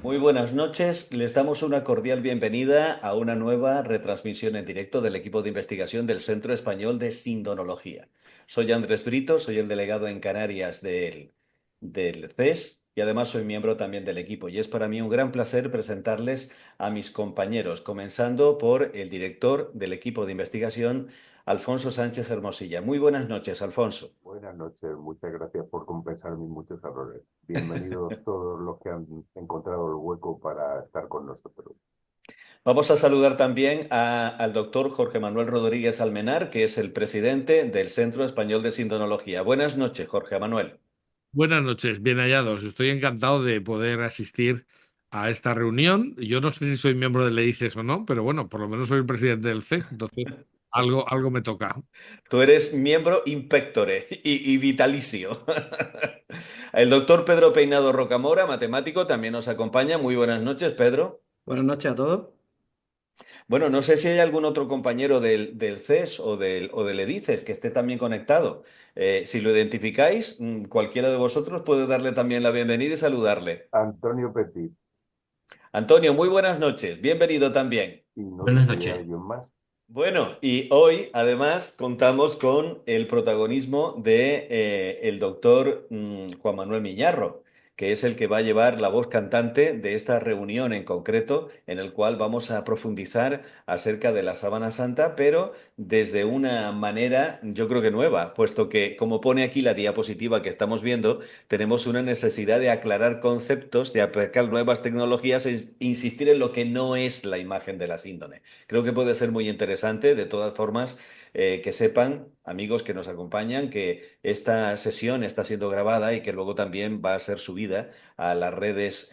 Muy buenas noches. Les damos una cordial bienvenida a una nueva retransmisión en directo del equipo de investigación del Centro Español de Sindonología. Soy Andrés Brito, soy el delegado en Canarias del CES y además soy miembro también del equipo. Y es para mí un gran placer presentarles a mis compañeros, comenzando por el director del equipo de investigación, Alfonso Sánchez Hermosilla. Muy buenas noches, Alfonso. Buenas noches, muchas gracias por compensar mis muchos errores. Bienvenidos todos los que han encontrado el hueco para estar con nosotros. Vamos a saludar también al doctor Jorge Manuel Rodríguez Almenar, que es el presidente del Centro Español de Sindonología. Buenas noches, Jorge Manuel. Buenas noches, bien hallados. Estoy encantado de poder asistir a esta reunión. Yo no sé si soy miembro del EICES o no, pero bueno, por lo menos soy el presidente del CES, entonces algo me toca. Tú eres miembro impectore y vitalicio. El doctor Pedro Peinado Rocamora, matemático, también nos acompaña. Muy buenas noches, Pedro. Buenas noches a todos. Bueno, no sé si hay algún otro compañero del CES o del EDICES que esté también conectado. Si lo identificáis, cualquiera de vosotros puede darle también la bienvenida y saludarle. Antonio Petit, Antonio, muy buenas noches. Bienvenido también. y no sé Buenas si hay noches. alguien más. Bueno, y hoy además contamos con el protagonismo de el doctor Juan Manuel Miñarro, que es el que va a llevar la voz cantante de esta reunión en concreto, en el cual vamos a profundizar acerca de la Sábana Santa, pero desde una manera yo creo que nueva, puesto que, como pone aquí la diapositiva que estamos viendo, tenemos una necesidad de aclarar conceptos, de aplicar nuevas tecnologías e insistir en lo que no es la imagen de la síndrome. Creo que puede ser muy interesante, de todas formas, que sepan, amigos que nos acompañan, que esta sesión está siendo grabada y que luego también va a ser subida a las redes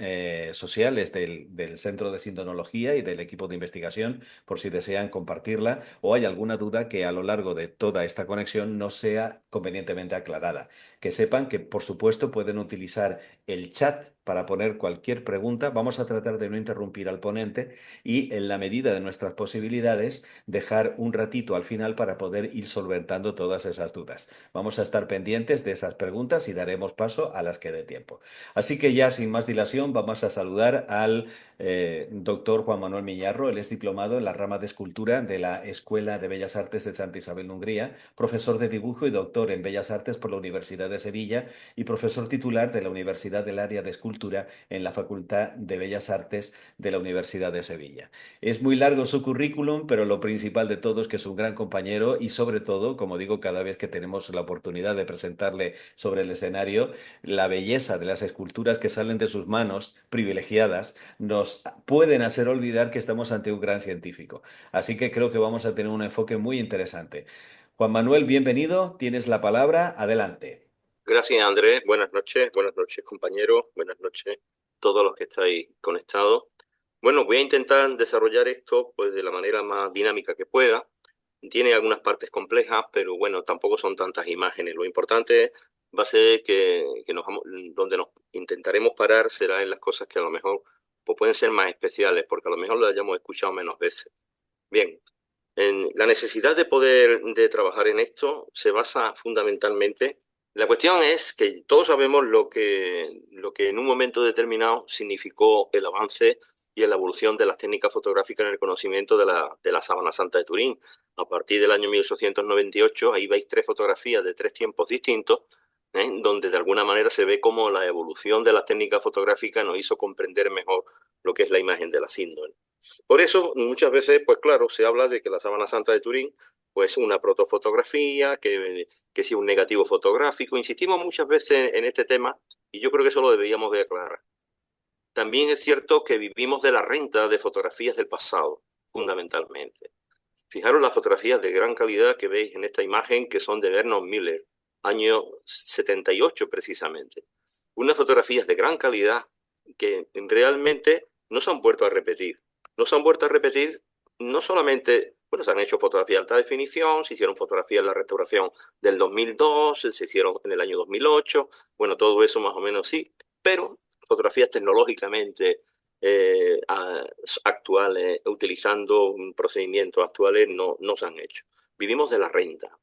sociales del Centro de Sindonología y del equipo de investigación, por si desean compartirla o hay alguna duda que a lo largo de toda esta conexión no sea convenientemente aclarada. Que sepan que, por supuesto, pueden utilizar el chat para poner cualquier pregunta. Vamos a tratar de no interrumpir al ponente y en la medida de nuestras posibilidades dejar un ratito al final para poder ir solventando todas esas dudas. Vamos a estar pendientes de esas preguntas y daremos paso a las que dé tiempo. Así que ya sin más dilación vamos a saludar al doctor Juan Manuel Miñarro. Él es diplomado en la rama de escultura de la Escuela de Bellas Artes de Santa Isabel de Hungría, profesor de dibujo y doctor en Bellas Artes por la Universidad de Sevilla y profesor titular de la Universidad del Área de Escultura en la Facultad de Bellas Artes de la Universidad de Sevilla. Es muy largo su currículum, pero lo principal de todo es que es un gran compañero y sobre todo, como digo, cada vez que tenemos la oportunidad de presentarle sobre el escenario, la belleza de las esculturas que salen de sus manos privilegiadas nos pueden hacer olvidar que estamos ante un gran científico. Así que creo que vamos a tener un enfoque muy interesante. Juan Manuel, bienvenido, tienes la palabra, adelante. Gracias, Andrés. Buenas noches, compañeros. Buenas noches, todos los que estáis conectados. Bueno, voy a intentar desarrollar esto pues de la manera más dinámica que pueda. Tiene algunas partes complejas, pero bueno, tampoco son tantas imágenes. Lo importante va a ser que donde nos intentaremos parar será en las cosas que a lo mejor pues pueden ser más especiales, porque a lo mejor las hayamos escuchado menos veces. Bien, la necesidad de trabajar en esto se basa fundamentalmente. La cuestión es que todos sabemos lo que en un momento determinado significó el avance y la evolución de las técnicas fotográficas en el conocimiento de la Sábana Santa de Turín. A partir del año 1898, ahí veis tres fotografías de tres tiempos distintos, donde de alguna manera se ve cómo la evolución de las técnicas fotográficas nos hizo comprender mejor lo que es la imagen de la síndrome. Por eso, muchas veces, pues claro, se habla de que la Sábana Santa de Turín, pues una protofotografía, que sí un negativo fotográfico. Insistimos muchas veces en este tema y yo creo que eso lo deberíamos de aclarar. También es cierto que vivimos de la renta de fotografías del pasado, fundamentalmente. Fijaros las fotografías de gran calidad que veis en esta imagen, que son de Vernon Miller, año 78 precisamente. Unas fotografías de gran calidad que realmente no se han vuelto a repetir. No se han vuelto a repetir, no solamente, bueno, se han hecho fotografías de alta definición, se hicieron fotografías en la restauración del 2002, se hicieron en el año 2008, bueno, todo eso más o menos sí, pero fotografías tecnológicamente actuales, utilizando procedimientos actuales, no se han hecho. Vivimos de la renta.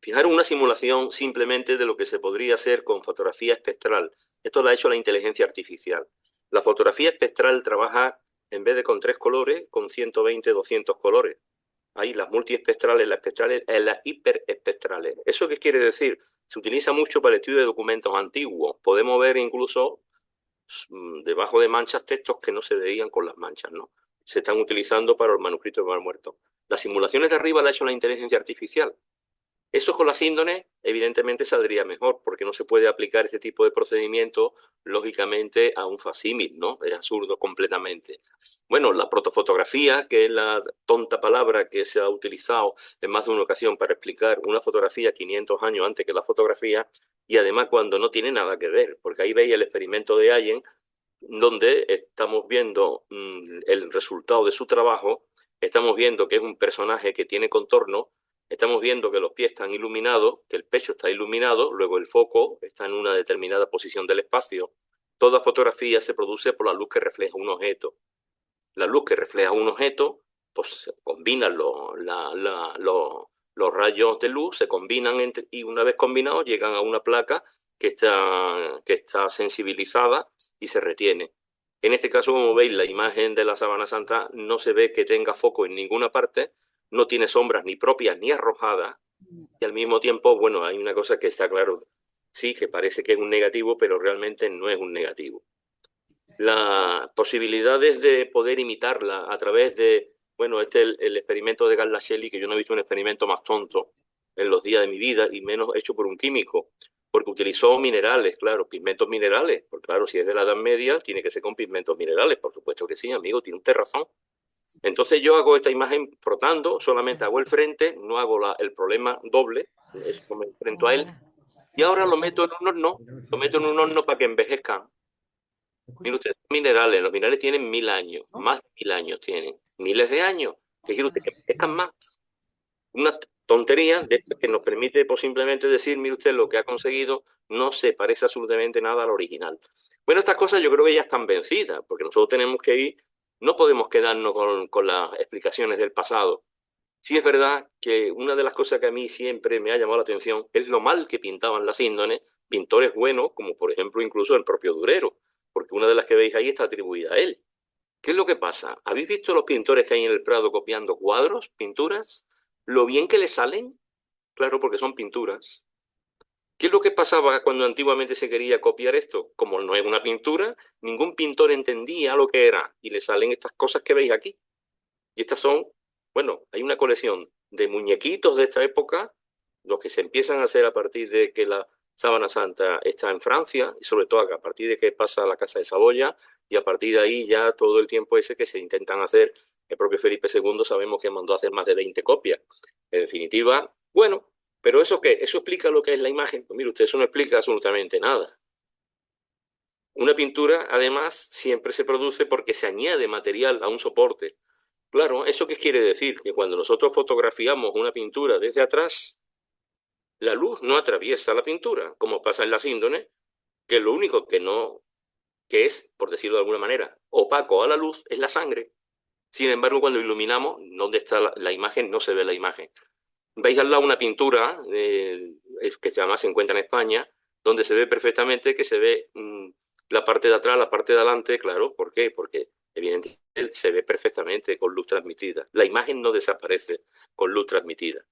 Fijaros una simulación simplemente de lo que se podría hacer con fotografía espectral. Esto lo ha hecho la inteligencia artificial. La fotografía espectral trabaja, en vez de con 3 colores, con 120, 200 colores. Hay las multiespectrales, las espectrales y las hiperespectrales. ¿Eso qué quiere decir? Se utiliza mucho para el estudio de documentos antiguos. Podemos ver incluso debajo de manchas textos que no se veían con las manchas, ¿no? Se están utilizando para los manuscritos de Mar Muerto. Las simulaciones de arriba las ha hecho la inteligencia artificial. Eso con la síndrome evidentemente saldría mejor, porque no se puede aplicar este tipo de procedimiento, lógicamente, a un facsímil, ¿no? Es absurdo completamente. Bueno, la protofotografía, que es la tonta palabra que se ha utilizado en más de una ocasión para explicar una fotografía 500 años antes que la fotografía, y además cuando no tiene nada que ver, porque ahí veis el experimento de Allen, donde estamos viendo el resultado de su trabajo, estamos viendo que es un personaje que tiene contorno, estamos viendo que los pies están iluminados, que el pecho está iluminado, luego el foco está en una determinada posición del espacio. Toda fotografía se produce por la luz que refleja un objeto. La luz que refleja un objeto, pues combinan los rayos de luz, se combinan y una vez combinados llegan a una placa que está sensibilizada y se retiene. En este caso, como veis, la imagen de la Sábana Santa no se ve que tenga foco en ninguna parte, no tiene sombras ni propias ni arrojadas, y al mismo tiempo, bueno, hay una cosa que está claro, sí, que parece que es un negativo, pero realmente no es un negativo. Las posibilidades de poder imitarla a través de, bueno, el experimento de Gallashelli, que yo no he visto un experimento más tonto en los días de mi vida, y menos hecho por un químico, porque utilizó minerales, claro, pigmentos minerales, porque claro, si es de la Edad Media, tiene que ser con pigmentos minerales, por supuesto que sí, amigo, tiene usted razón. Entonces yo hago esta imagen frotando, solamente hago el frente, no hago el problema doble, es como me enfrento a él, y ahora lo meto en un horno para que envejezcan. Mire usted, minerales, los minerales tienen 1000 años, más de 1000 años tienen, miles de años. ¿Qué quiere usted? Que envejezcan más. Una tontería de esto que nos permite pues, simplemente decir, mire usted, lo que ha conseguido no se parece absolutamente nada al original. Bueno, estas cosas yo creo que ya están vencidas, porque nosotros tenemos que ir, no podemos quedarnos con las explicaciones del pasado. Sí es verdad que una de las cosas que a mí siempre me ha llamado la atención es lo mal que pintaban las índones, pintores buenos, como por ejemplo incluso el propio Durero, porque una de las que veis ahí está atribuida a él. ¿Qué es lo que pasa? ¿Habéis visto los pintores que hay en el Prado copiando cuadros, pinturas? ¿Lo bien que les salen? Claro, porque son pinturas. ¿Qué es lo que pasaba cuando antiguamente se quería copiar esto? Como no es una pintura, ningún pintor entendía lo que era y le salen estas cosas que veis aquí. Y estas son, bueno, hay una colección de muñequitos de esta época, los que se empiezan a hacer a partir de que la Sábana Santa está en Francia, y sobre todo a partir de que pasa a la Casa de Saboya, y a partir de ahí ya todo el tiempo ese que se intentan hacer, el propio Felipe II sabemos que mandó a hacer más de 20 copias. En definitiva, bueno, pero ¿eso qué? ¿Eso explica lo que es la imagen? Pues mire usted, eso no explica absolutamente nada. Una pintura, además, siempre se produce porque se añade material a un soporte. Claro, ¿eso qué quiere decir? Que cuando nosotros fotografiamos una pintura desde atrás, la luz no atraviesa la pintura, como pasa en las índones, que lo único que es, por decirlo de alguna manera, opaco a la luz es la sangre. Sin embargo, cuando iluminamos, donde está la imagen, no se ve la imagen. Veis al lado una pintura que se encuentra en España, donde se ve perfectamente que se ve la parte de atrás, la parte de adelante, claro. ¿Por qué? Porque evidentemente se ve perfectamente con luz transmitida. La imagen no desaparece con luz transmitida.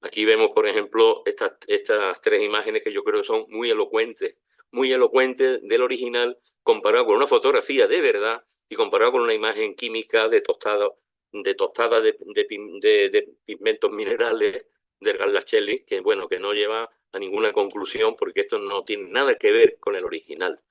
Aquí vemos, por ejemplo, estas 3 imágenes que yo creo que son muy elocuentes del original comparado con una fotografía de verdad y comparado con una imagen química de tostada de pigmentos minerales del Gallashelli, que bueno, que no lleva a ninguna conclusión porque esto no tiene nada que ver con el original.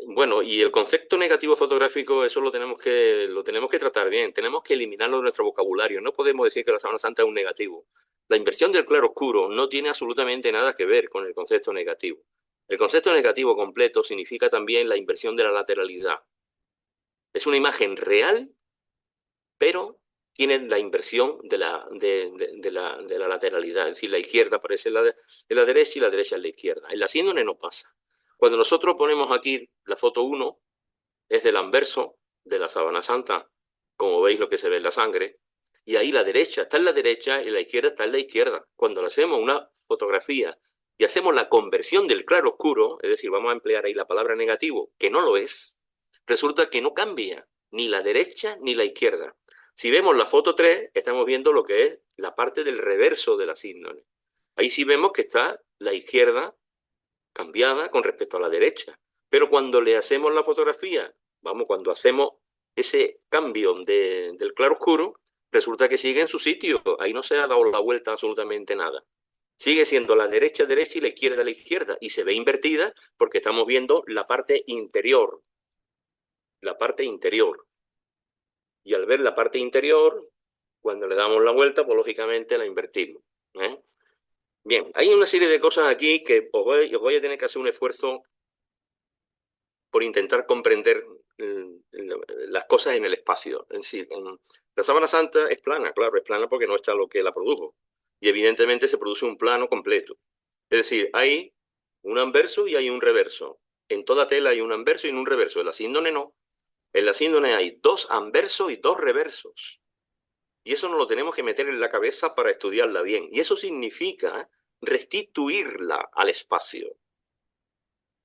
Bueno, y el concepto negativo fotográfico, eso lo tenemos que tratar bien, tenemos que eliminarlo de nuestro vocabulario, no podemos decir que la Sábana Santa es un negativo. La inversión del claro-oscuro no tiene absolutamente nada que ver con el concepto negativo. El concepto negativo completo significa también la inversión de la lateralidad. Es una imagen real, pero tiene la inversión de la lateralidad, es decir, la izquierda aparece en la derecha y la derecha en la izquierda. En la síndrome no pasa. Cuando nosotros ponemos aquí la foto 1, es del anverso de la Sábana Santa, como veis lo que se ve en la sangre, y ahí la derecha está en la derecha y la izquierda está en la izquierda. Cuando le hacemos una fotografía y hacemos la conversión del claro-oscuro, es decir, vamos a emplear ahí la palabra negativo, que no lo es, resulta que no cambia ni la derecha ni la izquierda. Si vemos la foto 3, estamos viendo lo que es la parte del reverso de la síndrome. Ahí sí vemos que está la izquierda cambiada con respecto a la derecha. Pero cuando le hacemos la fotografía, cuando hacemos ese cambio del claro-oscuro, resulta que sigue en su sitio. Ahí no se ha dado la vuelta absolutamente nada. Sigue siendo la derecha derecha y la izquierda, y se ve invertida porque estamos viendo la parte interior. La parte interior. Y al ver la parte interior, cuando le damos la vuelta, pues lógicamente la invertimos. Bien, hay una serie de cosas aquí que os voy a tener que hacer un esfuerzo por intentar comprender las cosas en el espacio. Es decir, la sábana santa es plana, claro, es plana porque no está lo que la produjo. Y evidentemente se produce un plano completo. Es decir, hay un anverso y hay un reverso. En toda tela hay un anverso y un reverso. En la síndone no. En la síndone hay 2 anversos y 2 reversos. Y eso nos lo tenemos que meter en la cabeza para estudiarla bien. Y eso significa restituirla al espacio.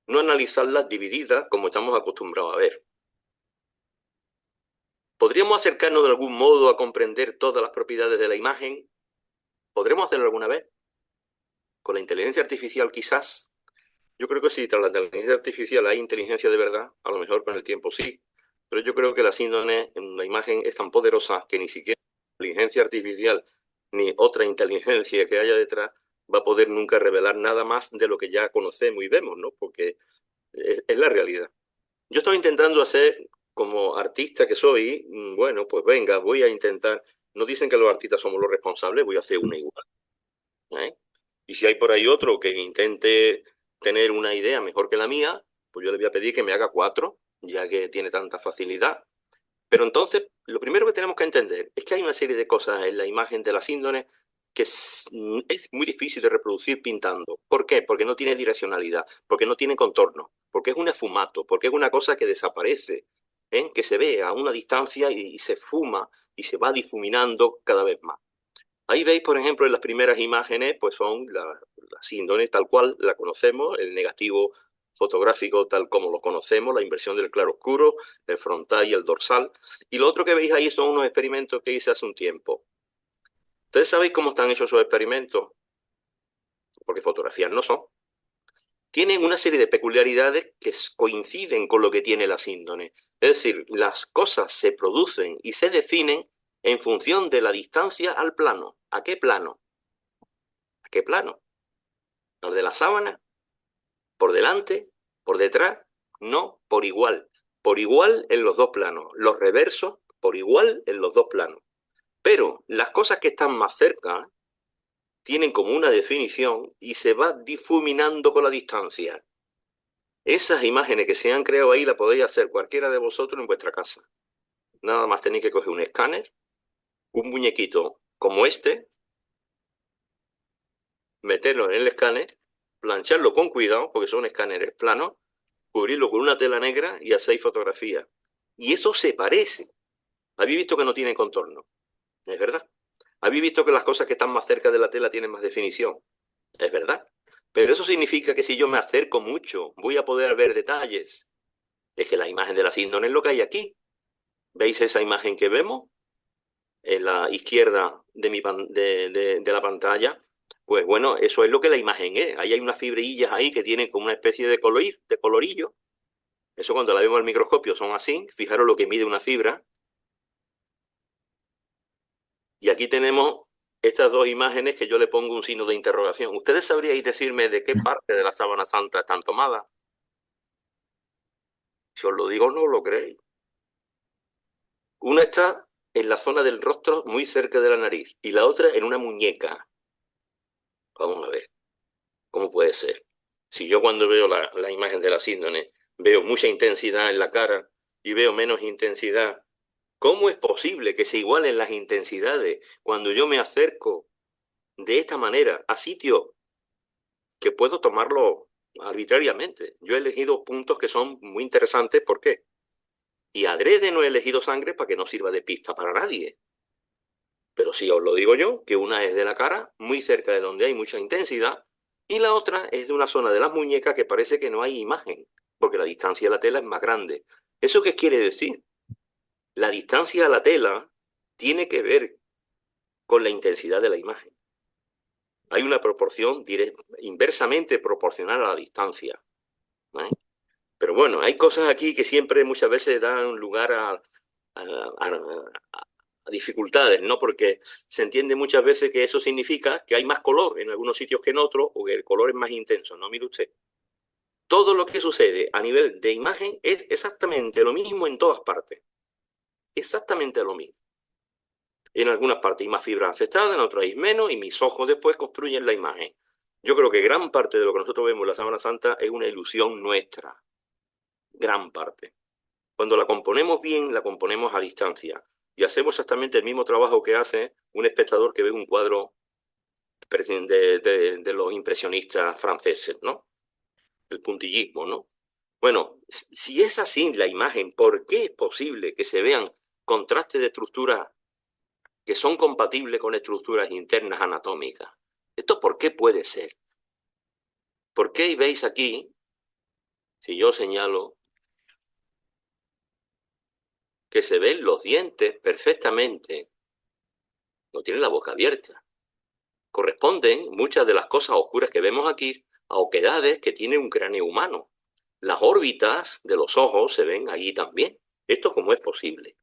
No analizarlas divididas como estamos acostumbrados a ver. ¿Podríamos acercarnos de algún modo a comprender todas las propiedades de la imagen? ¿Podremos hacerlo alguna vez? ¿Con la inteligencia artificial quizás? Yo creo que si tras la inteligencia artificial hay inteligencia de verdad, a lo mejor con el tiempo sí. Pero yo creo que la síndrome en la imagen es tan poderosa que ni siquiera la inteligencia artificial ni otra inteligencia que haya detrás va a poder nunca revelar nada más de lo que ya conocemos y vemos, ¿no? Porque es la realidad. Yo estoy intentando hacer, como artista que soy, bueno, pues venga, voy a intentar. No dicen que los artistas somos los responsables, voy a hacer una igual. Y si hay por ahí otro que intente tener una idea mejor que la mía, pues yo le voy a pedir que me haga 4, ya que tiene tanta facilidad. Pero entonces, lo primero que tenemos que entender es que hay una serie de cosas en la imagen de la síndrome que es muy difícil de reproducir pintando. ¿Por qué? Porque no tiene direccionalidad, porque no tiene contorno, porque es un esfumato, porque es una cosa que desaparece, que se ve a una distancia y se fuma y se va difuminando cada vez más. Ahí veis, por ejemplo, en las primeras imágenes, pues son la síndrome tal cual la conocemos, el negativo fotográfico tal como lo conocemos, la inversión del claroscuro, el frontal y el dorsal. Y lo otro que veis ahí son unos experimentos que hice hace un tiempo. ¿Ustedes sabéis cómo están hechos esos experimentos? Porque fotografías no son. Tienen una serie de peculiaridades que coinciden con lo que tiene la síndrome. Es decir, las cosas se producen y se definen en función de la distancia al plano. ¿A qué plano? ¿A qué plano? ¿Al de la sábana? ¿Por delante? ¿Por detrás? No, por igual. Por igual en los 2 planos. Los reversos, por igual en los 2 planos. Pero las cosas que están más cerca tienen como una definición y se va difuminando con la distancia. Esas imágenes que se han creado ahí las podéis hacer cualquiera de vosotros en vuestra casa. Nada más tenéis que coger un escáner, un muñequito como este, meterlo en el escáner, plancharlo con cuidado, porque son escáneres planos, cubrirlo con una tela negra y hacéis fotografía. Y eso se parece. Habéis visto que no tiene contorno. Es verdad. Habéis visto que las cosas que están más cerca de la tela tienen más definición. Es verdad. Pero eso significa que si yo me acerco mucho, voy a poder ver detalles. Es que la imagen de la síndrome es lo que hay aquí. ¿Veis esa imagen que vemos? En la izquierda de la pantalla. Pues bueno, eso es lo que la imagen es. Ahí hay unas fibrillas ahí que tienen como una especie de colorillo. Eso cuando la vemos al microscopio son así. Fijaros lo que mide una fibra. Y aquí tenemos estas 2 imágenes que yo le pongo un signo de interrogación. ¿Ustedes sabríais decirme de qué parte de la sábana santa están tomadas? Si os lo digo, no lo creéis. Una está en la zona del rostro, muy cerca de la nariz, y la otra en una muñeca. Vamos a ver, ¿cómo puede ser? Si yo cuando veo la imagen de la síndrome veo mucha intensidad en la cara y veo menos intensidad, ¿cómo es posible que se igualen las intensidades cuando yo me acerco de esta manera a sitios que puedo tomarlo arbitrariamente? Yo he elegido puntos que son muy interesantes. ¿Por qué? Y adrede no he elegido sangre para que no sirva de pista para nadie. Pero sí os lo digo yo, que una es de la cara, muy cerca de donde hay mucha intensidad, Y la otra es de una zona de las muñecas que parece que no hay imagen, porque la distancia de la tela es más grande. ¿Eso qué quiere decir? La distancia a la tela tiene que ver con la intensidad de la imagen. Hay una proporción inversamente proporcional a la distancia, ¿eh? Pero bueno, hay cosas aquí que siempre muchas veces dan lugar a dificultades, ¿no? Porque se entiende muchas veces que eso significa que hay más color en algunos sitios que en otros, o que el color es más intenso, ¿no? Mire usted. Todo lo que sucede a nivel de imagen es exactamente lo mismo en todas partes. Exactamente lo mismo. En algunas partes hay más fibras afectadas, en otras hay menos, y mis ojos después construyen la imagen. Yo creo que gran parte de lo que nosotros vemos en la Sábana Santa es una ilusión nuestra. Gran parte. Cuando la componemos bien, la componemos a distancia. Y hacemos exactamente el mismo trabajo que hace un espectador que ve un cuadro de los impresionistas franceses, ¿no? El puntillismo, ¿no? Bueno, si es así la imagen, ¿por qué es posible que se vean contrastes de estructuras que son compatibles con estructuras internas anatómicas? ¿Esto por qué puede ser? ¿Por qué veis aquí, si yo señalo, que se ven los dientes perfectamente? No tiene la boca abierta. Corresponden muchas de las cosas oscuras que vemos aquí a oquedades que tiene un cráneo humano. Las órbitas de los ojos se ven allí también. ¿Esto cómo es posible?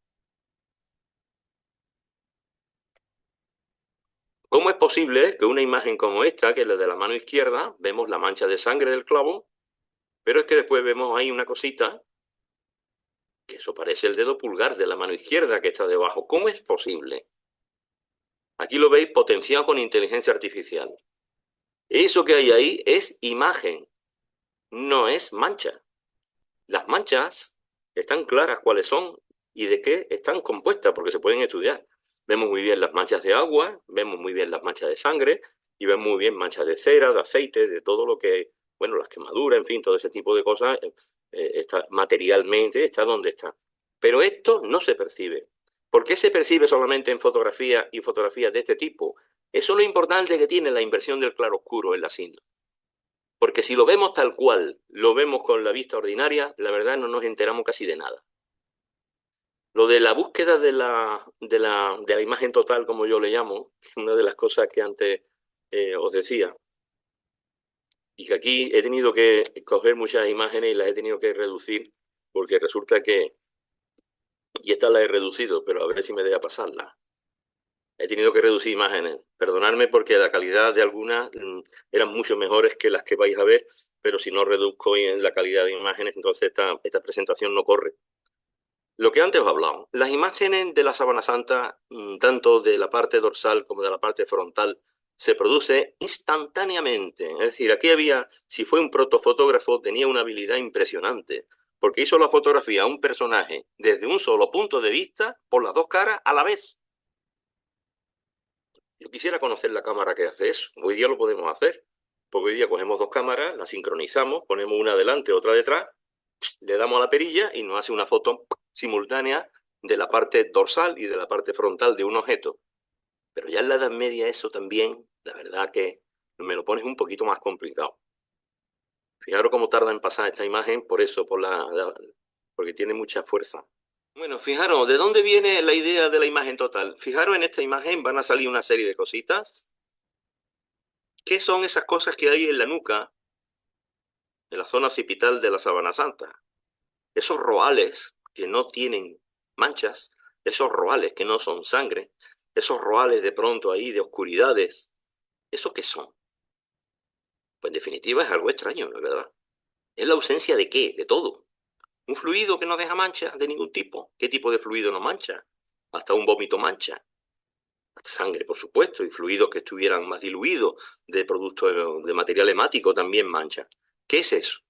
¿Cómo es posible que una imagen como esta, que es la de la mano izquierda, vemos la mancha de sangre del clavo, pero es que después vemos ahí una cosita, que eso parece el dedo pulgar de la mano izquierda que está debajo? ¿Cómo es posible? Aquí lo veis potenciado con inteligencia artificial. Eso que hay ahí es imagen, no es mancha. Las manchas están claras cuáles son y de qué están compuestas, porque se pueden estudiar. Vemos muy bien las manchas de agua, vemos muy bien las manchas de sangre, y vemos muy bien manchas de cera, de aceite, de todo lo que, bueno, las quemaduras, en fin, todo ese tipo de cosas, está materialmente, está donde está. Pero esto no se percibe. ¿Por qué se percibe solamente en fotografía y fotografías de este tipo? Eso es lo importante que tiene la inversión del claroscuro en la cinta. Porque si lo vemos tal cual, lo vemos con la vista ordinaria, la verdad no nos enteramos casi de nada. Lo de la búsqueda de la imagen total, como yo le llamo, es una de las cosas que antes os decía, y que aquí he tenido que coger muchas imágenes y las he tenido que reducir, porque resulta que, y estas las he reducido, pero a ver si me deja pasarlas. He tenido que reducir imágenes. Perdonadme porque la calidad de algunas eran mucho mejores que las que vais a ver, pero si no reduzco en la calidad de imágenes, entonces esta presentación no corre. Lo que antes os he hablado, las imágenes de la Sábana Santa, tanto de la parte dorsal como de la parte frontal, se produce instantáneamente. Es decir, aquí había, si fue un protofotógrafo, tenía una habilidad impresionante, porque hizo la fotografía a un personaje desde un solo punto de vista, por las dos caras a la vez. Yo quisiera conocer la cámara que hace eso. Hoy día lo podemos hacer, porque hoy día cogemos dos cámaras, las sincronizamos, ponemos una delante, otra detrás, le damos a la perilla y nos hace una foto simultánea de la parte dorsal y de la parte frontal de un objeto. Pero ya en la Edad Media eso también, la verdad que me lo pones un poquito más complicado. Fijaros cómo tarda en pasar esta imagen, por eso, porque tiene mucha fuerza. Bueno, fijaros, ¿de dónde viene la idea de la imagen total? Fijaros, en esta imagen van a salir una serie de cositas. ¿Qué son esas cosas que hay en la nuca, en la zona occipital de la Sábana Santa? Esos roales que no tienen manchas, esos roales que no son sangre, esos roales de pronto ahí de oscuridades, ¿eso qué son? Pues en definitiva es algo extraño, ¿no es verdad? ¿Es la ausencia de qué? De todo. Un fluido que no deja mancha de ningún tipo. ¿Qué tipo de fluido no mancha? Hasta un vómito mancha. Hasta sangre, por supuesto, y fluidos que estuvieran más diluidos de productos de material hemático también mancha. ¿Qué es eso?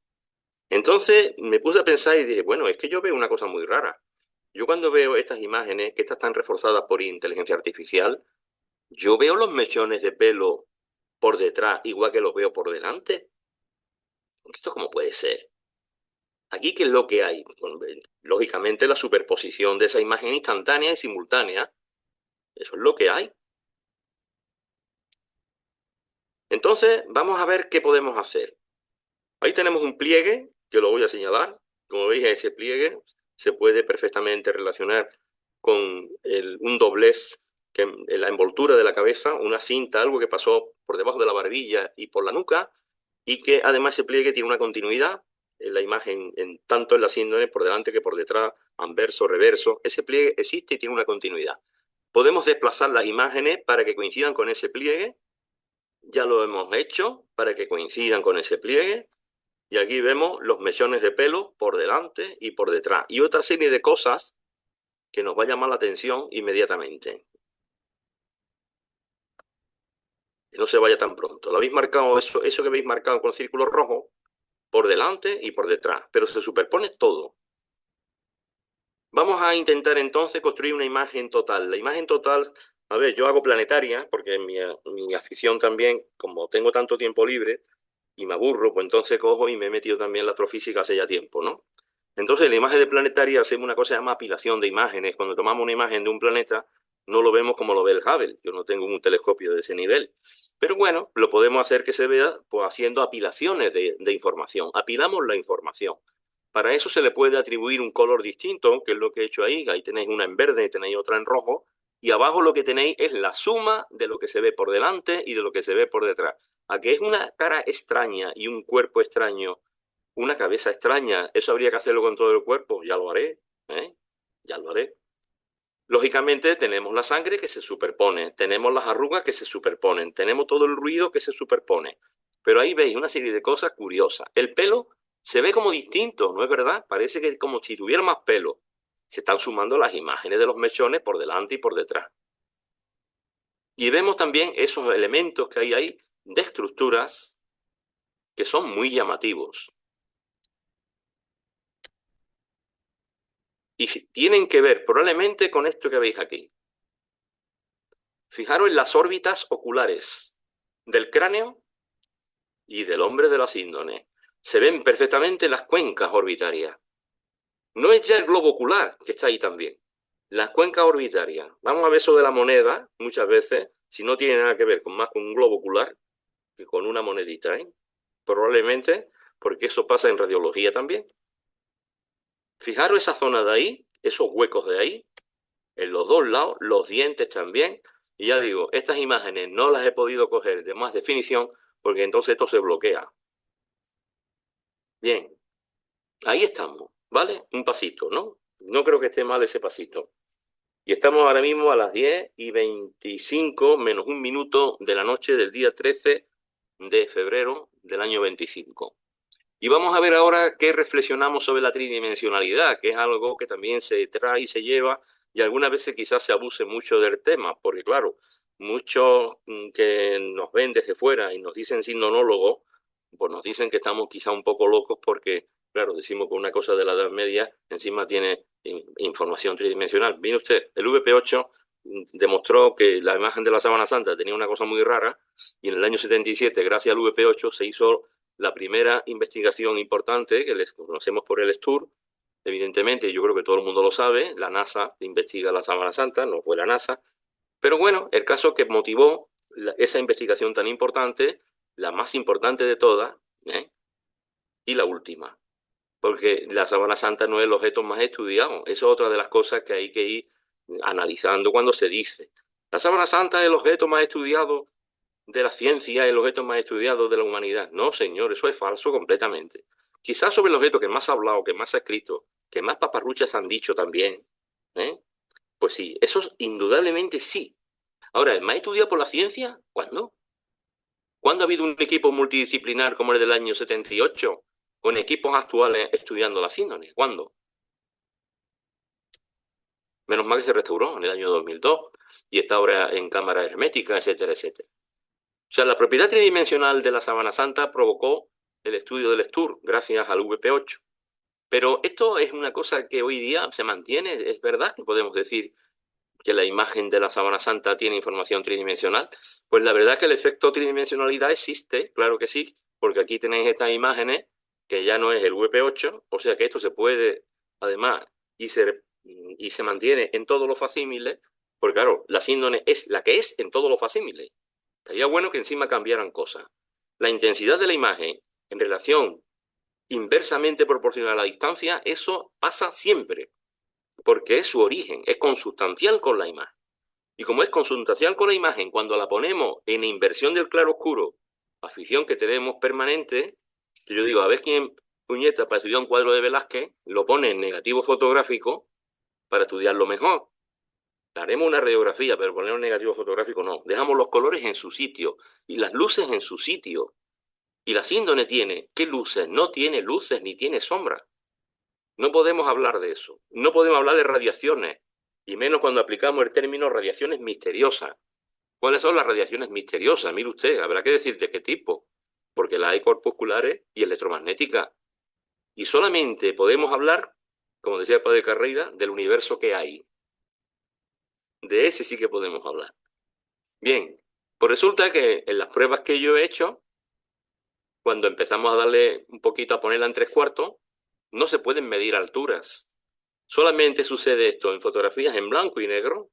Entonces me puse a pensar y dije, bueno, es que yo veo una cosa muy rara. Yo cuando veo estas imágenes, que estas están reforzadas por inteligencia artificial, yo veo los mechones de pelo por detrás igual que los veo por delante. ¿Esto cómo puede ser? Aquí, ¿qué es lo que hay? Bueno, lógicamente la superposición de esa imagen instantánea y simultánea. Eso es lo que hay. Entonces, vamos a ver qué podemos hacer. Ahí tenemos un pliegue, que lo voy a señalar. Como veis, ese pliegue se puede perfectamente relacionar con un doblez que en la envoltura de la cabeza, una cinta, algo que pasó por debajo de la barbilla y por la nuca, y que además ese pliegue tiene una continuidad en la imagen, tanto en la síndrome por delante que por detrás, anverso, reverso. Ese pliegue existe y tiene una continuidad. Podemos desplazar las imágenes para que coincidan con ese pliegue. Ya lo hemos hecho para que coincidan con ese pliegue. Y aquí vemos los mechones de pelo por delante y por detrás. Y otra serie de cosas que nos va a llamar la atención inmediatamente. Que no se vaya tan pronto. Lo habéis marcado, eso que habéis marcado con círculo rojo, por delante y por detrás. Pero se superpone todo. Vamos a intentar entonces construir una imagen total. La imagen total, a ver, yo hago planetaria, porque mi afición también, como tengo tanto tiempo libre y me aburro, pues entonces cojo y me he metido también en la astrofísica hace ya tiempo, ¿no? Entonces, en la imagen de planetaria hacemos una cosa que se llama apilación de imágenes. Cuando tomamos una imagen de un planeta, no lo vemos como lo ve el Hubble. Yo no tengo un telescopio de ese nivel. Pero bueno, lo podemos hacer que se vea pues haciendo apilaciones de información. Apilamos la información. Para eso se le puede atribuir un color distinto, que es lo que he hecho ahí. Ahí tenéis una en verde y tenéis otra en rojo. Y abajo lo que tenéis es la suma de lo que se ve por delante y de lo que se ve por detrás. A que es una cara extraña y un cuerpo extraño, una cabeza extraña, eso habría que hacerlo con todo el cuerpo. Ya lo haré, ¿eh? Ya lo haré. Lógicamente tenemos la sangre que se superpone, tenemos las arrugas que se superponen, tenemos todo el ruido que se superpone. Pero ahí veis una serie de cosas curiosas. El pelo se ve como distinto, ¿no es verdad? Parece que como si tuviera más pelo. Se están sumando las imágenes de los mechones por delante y por detrás. Y vemos también esos elementos que hay ahí de estructuras que son muy llamativos. Y tienen que ver probablemente con esto que veis aquí. Fijaros en las órbitas oculares del cráneo y del hombre de la síndrome. Se ven perfectamente las cuencas orbitarias. No es ya el globo ocular, que está ahí también. Las cuencas orbitarias. Vamos a ver eso de la moneda, muchas veces, si no tiene nada que ver más con un globo ocular que con una monedita, ¿eh? Probablemente, porque eso pasa en radiología también. Fijaros esa zona de ahí, esos huecos de ahí, en los dos lados, los dientes también. Y ya digo, estas imágenes no las he podido coger de más definición porque entonces esto se bloquea. Bien, ahí estamos, ¿vale? Un pasito, ¿no? No creo que esté mal ese pasito. Y estamos ahora mismo a las 10:25 menos un minuto de la noche del día 13 de febrero del año 25. Y vamos a ver ahora qué reflexionamos sobre la tridimensionalidad, que es algo que también se trae y se lleva, y algunas veces quizás se abuse mucho del tema, porque claro, muchos que nos ven desde fuera y nos dicen sinonólogos, pues nos dicen que estamos quizá un poco locos porque, claro, decimos que una cosa de la Edad Media encima tiene información tridimensional. Mire usted, el VP8 demostró que la imagen de la Sábana Santa tenía una cosa muy rara, y en el año 77, gracias al VP8, se hizo la primera investigación importante que les conocemos por el STUR. Evidentemente, yo creo que todo el mundo lo sabe, la NASA investiga la Sábana Santa, no fue la NASA. Pero bueno, el caso que motivó esa investigación tan importante, la más importante de todas, y la última. Porque la Sábana Santa no es el objeto más estudiado. Eso es otra de las cosas que hay que ir analizando cuando se dice. La Sábana Santa es el objeto más estudiado de la ciencia, el objeto más estudiado de la humanidad. No, señor, eso es falso completamente. Quizás sobre el objeto que más se ha hablado, que más se ha escrito, que más paparruchas han dicho también, pues sí, eso indudablemente sí. Ahora, ¿el más estudiado por la ciencia? ¿Cuándo? ¿Cuándo ha habido un equipo multidisciplinar como el del año 78, con equipos actuales estudiando la síndrome? ¿Cuándo? Menos mal que se restauró en el año 2002 y está ahora en cámara hermética, etcétera, etcétera. O sea, la propiedad tridimensional de la Sábana Santa provocó el estudio del STUR gracias al VP8. Pero esto es una cosa que hoy día se mantiene. ¿Es verdad que podemos decir que la imagen de la Sábana Santa tiene información tridimensional? Pues la verdad es que el efecto tridimensionalidad existe, claro que sí, porque aquí tenéis estas imágenes que ya no es el VP8, o sea que esto se puede, además, y se mantiene en todos los facímiles, porque claro, la síndrome es la que es en todos los facímiles. Estaría bueno que encima cambiaran cosas. La intensidad de la imagen en relación inversamente proporcional a la distancia, eso pasa siempre, porque es su origen, es consustancial con la imagen. Y como es consustancial con la imagen, cuando la ponemos en inversión del claro-oscuro, afición que tenemos permanente, yo digo, a ver quién puñeta para estudiar un cuadro de Velázquez, lo pone en negativo fotográfico para estudiarlo mejor. Haremos una radiografía, pero poner un negativo fotográfico no. Dejamos los colores en su sitio y las luces en su sitio. ¿Y la síndrome tiene? ¿Qué luces? No tiene luces ni tiene sombra. No podemos hablar de eso. No podemos hablar de radiaciones, y menos cuando aplicamos el término radiaciones misteriosas. ¿Cuáles son las radiaciones misteriosas? Mire usted, habrá que decir de qué tipo, porque las hay corpusculares y electromagnéticas. Y solamente podemos hablar, como decía el padre Carreira, del universo que hay. De ese sí que podemos hablar. Bien, pues resulta que en las pruebas que yo he hecho, cuando empezamos a darle un poquito a ponerla en 3/4, no se pueden medir alturas. Solamente sucede esto en fotografías en blanco y negro,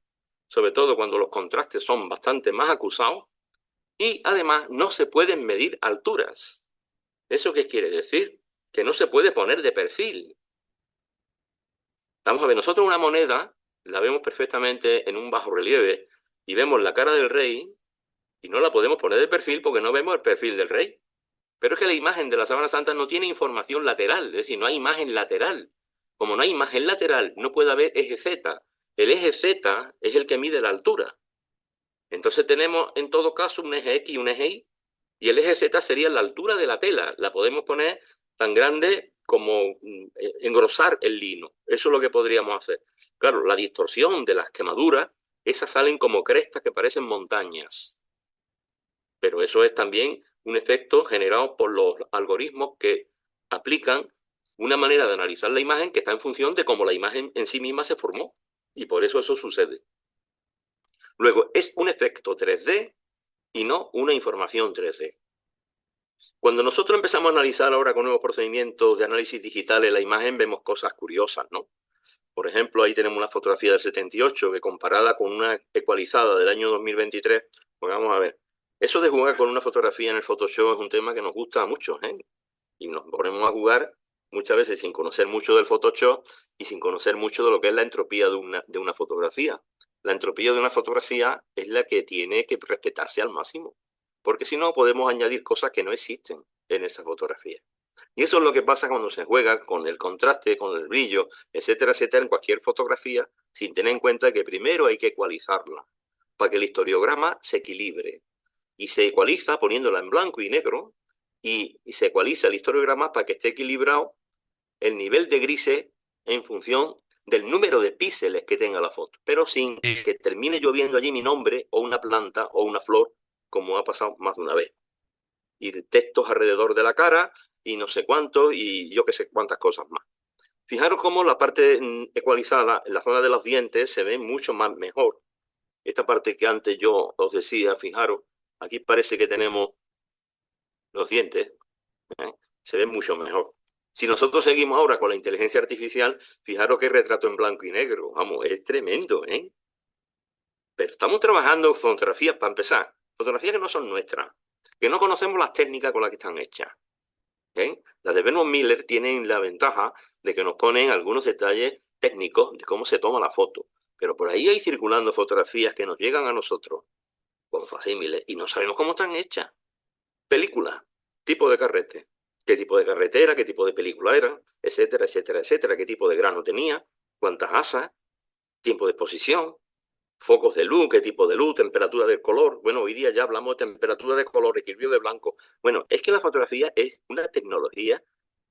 sobre todo cuando los contrastes son bastante más acusados, y además no se pueden medir alturas. ¿Eso qué quiere decir? Que no se puede poner de perfil. Vamos a ver, nosotros una moneda la vemos perfectamente en un bajo relieve y vemos la cara del rey y no la podemos poner de perfil porque no vemos el perfil del rey. Pero es que la imagen de la Sábana Santa no tiene información lateral, es decir, no hay imagen lateral. Como no hay imagen lateral, no puede haber eje Z. El eje Z es el que mide la altura. Entonces tenemos en todo caso un eje X y un eje Y. Y el eje Z sería la altura de la tela. La podemos poner tan grande como engrosar el lino. Eso es lo que podríamos hacer. Claro, la distorsión de las quemaduras, esas salen como crestas que parecen montañas. Pero eso es también un efecto generado por los algoritmos que aplican una manera de analizar la imagen que está en función de cómo la imagen en sí misma se formó. Y por eso sucede. Luego, es un efecto 3D y no una información 3D. Cuando nosotros empezamos a analizar ahora con nuevos procedimientos de análisis digitales la imagen, vemos cosas curiosas, ¿no? Por ejemplo, ahí tenemos una fotografía del 78 que comparada con una ecualizada del año 2023, pues vamos a ver. Eso de jugar con una fotografía en el Photoshop es un tema que nos gusta a muchos, ¿eh? Y nos ponemos a jugar muchas veces sin conocer mucho del Photoshop y sin conocer mucho de lo que es la entropía de una fotografía. La entropía de una fotografía es la que tiene que respetarse al máximo, porque si no podemos añadir cosas que no existen en esa fotografía. Y eso es lo que pasa cuando se juega con el contraste, con el brillo, etcétera, etcétera, en cualquier fotografía, sin tener en cuenta que primero hay que ecualizarla, para que el historiograma se equilibre. Y se ecualiza poniéndola en blanco y negro, y se ecualiza el historiograma para que esté equilibrado el nivel de grises en función del número de píxeles que tenga la foto, pero sin que termine yo viendo allí mi nombre, o una planta, o una flor, como ha pasado más de una vez. Y textos alrededor de la cara, y no sé cuánto, y yo que sé cuántas cosas más. Fijaros cómo la parte ecualizada, en la zona de los dientes, se ve mucho más mejor. Esta parte que antes yo os decía, fijaros, aquí parece que tenemos los dientes, se ven mucho mejor. Si nosotros seguimos ahora con la inteligencia artificial, fijaros qué retrato en blanco y negro. Vamos, es tremendo, ¿eh? Pero estamos trabajando fotografías, para empezar, fotografías que no son nuestras, que no conocemos las técnicas con las que están hechas. Las de Bernard Miller tienen la ventaja de que nos ponen algunos detalles técnicos de cómo se toma la foto. Pero por ahí hay circulando fotografías que nos llegan a nosotros con facímiles y no sabemos cómo están hechas. Películas, tipo de carrete, qué tipo de carretera, qué tipo de película era, etcétera, etcétera, etcétera, qué tipo de grano tenía, cuántas asas, tiempo de exposición, focos de luz, qué tipo de luz, temperatura del color. Bueno, hoy día ya hablamos de temperatura de color, equilibrio de blanco. Bueno, es que la fotografía es una tecnología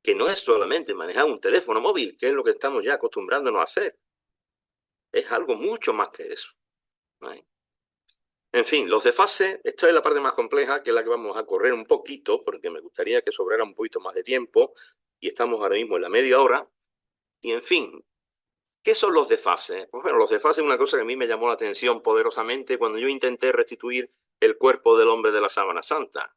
que no es solamente manejar un teléfono móvil, que es lo que estamos ya acostumbrándonos a hacer. Es algo mucho más que eso. ¿Vale? En fin, los desfases, esto es la parte más compleja, que es la que vamos a correr un poquito, porque me gustaría que sobrara un poquito más de tiempo, y estamos ahora mismo en la media hora. Y en fin, ¿qué son los desfases? Pues bueno, los desfases es una cosa que a mí me llamó la atención poderosamente cuando yo intenté restituir el cuerpo del hombre de la Sábana Santa.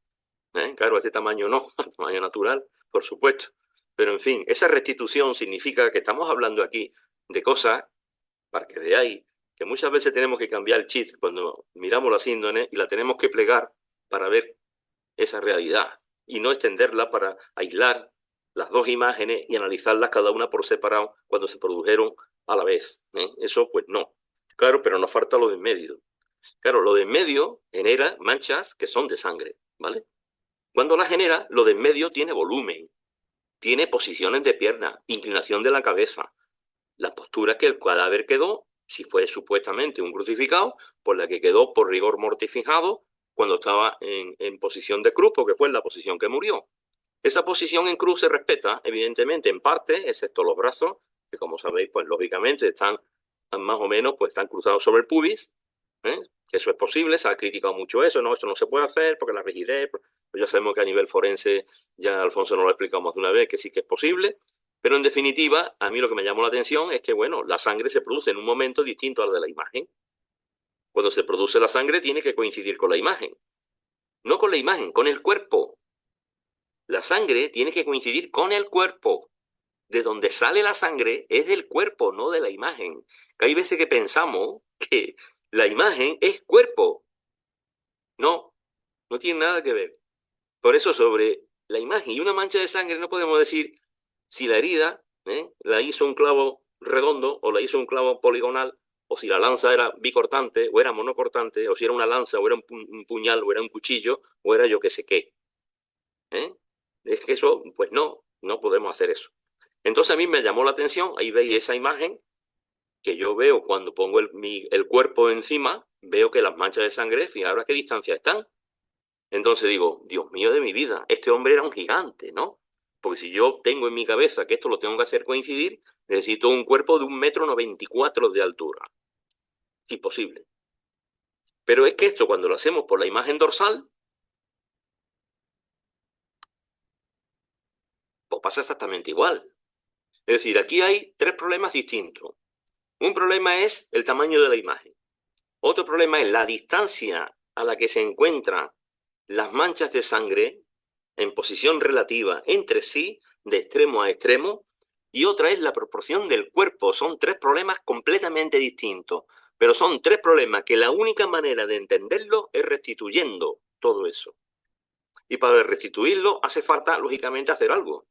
Claro, a este tamaño no, a tamaño natural, por supuesto. Pero en fin, esa restitución significa que estamos hablando aquí de cosas, para que veáis, que muchas veces tenemos que cambiar el chip cuando miramos la síndrome y la tenemos que plegar para ver esa realidad y no extenderla para aislar las dos imágenes y analizarlas cada una por separado cuando se produjeron a la vez. Eso pues no. Claro, pero nos falta lo de en medio. Claro, lo de en medio genera manchas que son de sangre, ¿vale? Cuando la genera, lo de en medio tiene volumen, tiene posiciones de pierna, inclinación de la cabeza, la postura que el cadáver quedó, si fue supuestamente un crucificado, por la que quedó por rigor mortificado cuando estaba en posición de cruz, porque fue en la posición que murió. Esa posición en cruz se respeta, evidentemente, en parte, excepto los brazos, que como sabéis, pues lógicamente están más o menos, pues están cruzados sobre el pubis, ¿eh? Eso es posible, se ha criticado mucho eso, no, esto no se puede hacer porque la rigidez, pues ya sabemos que a nivel forense, ya Alfonso nos lo explicamos de una vez, que sí que es posible, pero en definitiva, a mí lo que me llamó la atención es que, bueno, la sangre se produce en un momento distinto al de la imagen. Cuando se produce la sangre tiene que coincidir con la imagen, no con la imagen, con el cuerpo. La sangre tiene que coincidir con el cuerpo. De donde sale la sangre es del cuerpo, no de la imagen. Hay veces que pensamos que la imagen es cuerpo. No, no tiene nada que ver. Por eso sobre la imagen y una mancha de sangre no podemos decir si la herida la hizo un clavo redondo o la hizo un clavo poligonal, o si la lanza era bicortante o era monocortante, o si era una lanza o era un puñal o era un cuchillo o era yo qué sé qué. Es que eso, pues no podemos hacer eso. Entonces a mí me llamó la atención, ahí veis esa imagen que yo veo cuando pongo el cuerpo encima, veo que las manchas de sangre, fijaros a qué distancia están. Entonces digo, Dios mío de mi vida, este hombre era un gigante, ¿no? Porque si yo tengo en mi cabeza que esto lo tengo que hacer coincidir, necesito un cuerpo de 1,94 m de altura. Imposible. Pero es que esto cuando lo hacemos por la imagen dorsal, pues pasa exactamente igual. Es decir, aquí hay tres problemas distintos. Un problema es el tamaño de la imagen. Otro problema es la distancia a la que se encuentran las manchas de sangre en posición relativa entre sí, de extremo a extremo, y otra es la proporción del cuerpo. Son tres problemas completamente distintos, pero son tres problemas que la única manera de entenderlo es restituyendo todo eso. Y para restituirlo hace falta, lógicamente, hacer algo,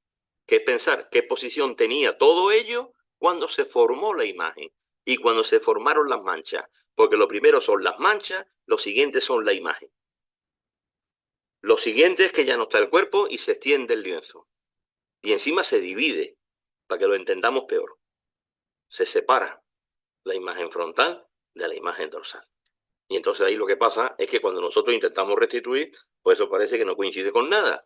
que es pensar qué posición tenía todo ello cuando se formó la imagen y cuando se formaron las manchas, porque lo primero son las manchas, lo siguiente son la imagen. Lo siguiente es que ya no está el cuerpo y se extiende el lienzo. Y encima se divide, para que lo entendamos peor. Se separa la imagen frontal de la imagen dorsal. Y entonces ahí lo que pasa es que cuando nosotros intentamos restituir, pues eso parece que no coincide con nada.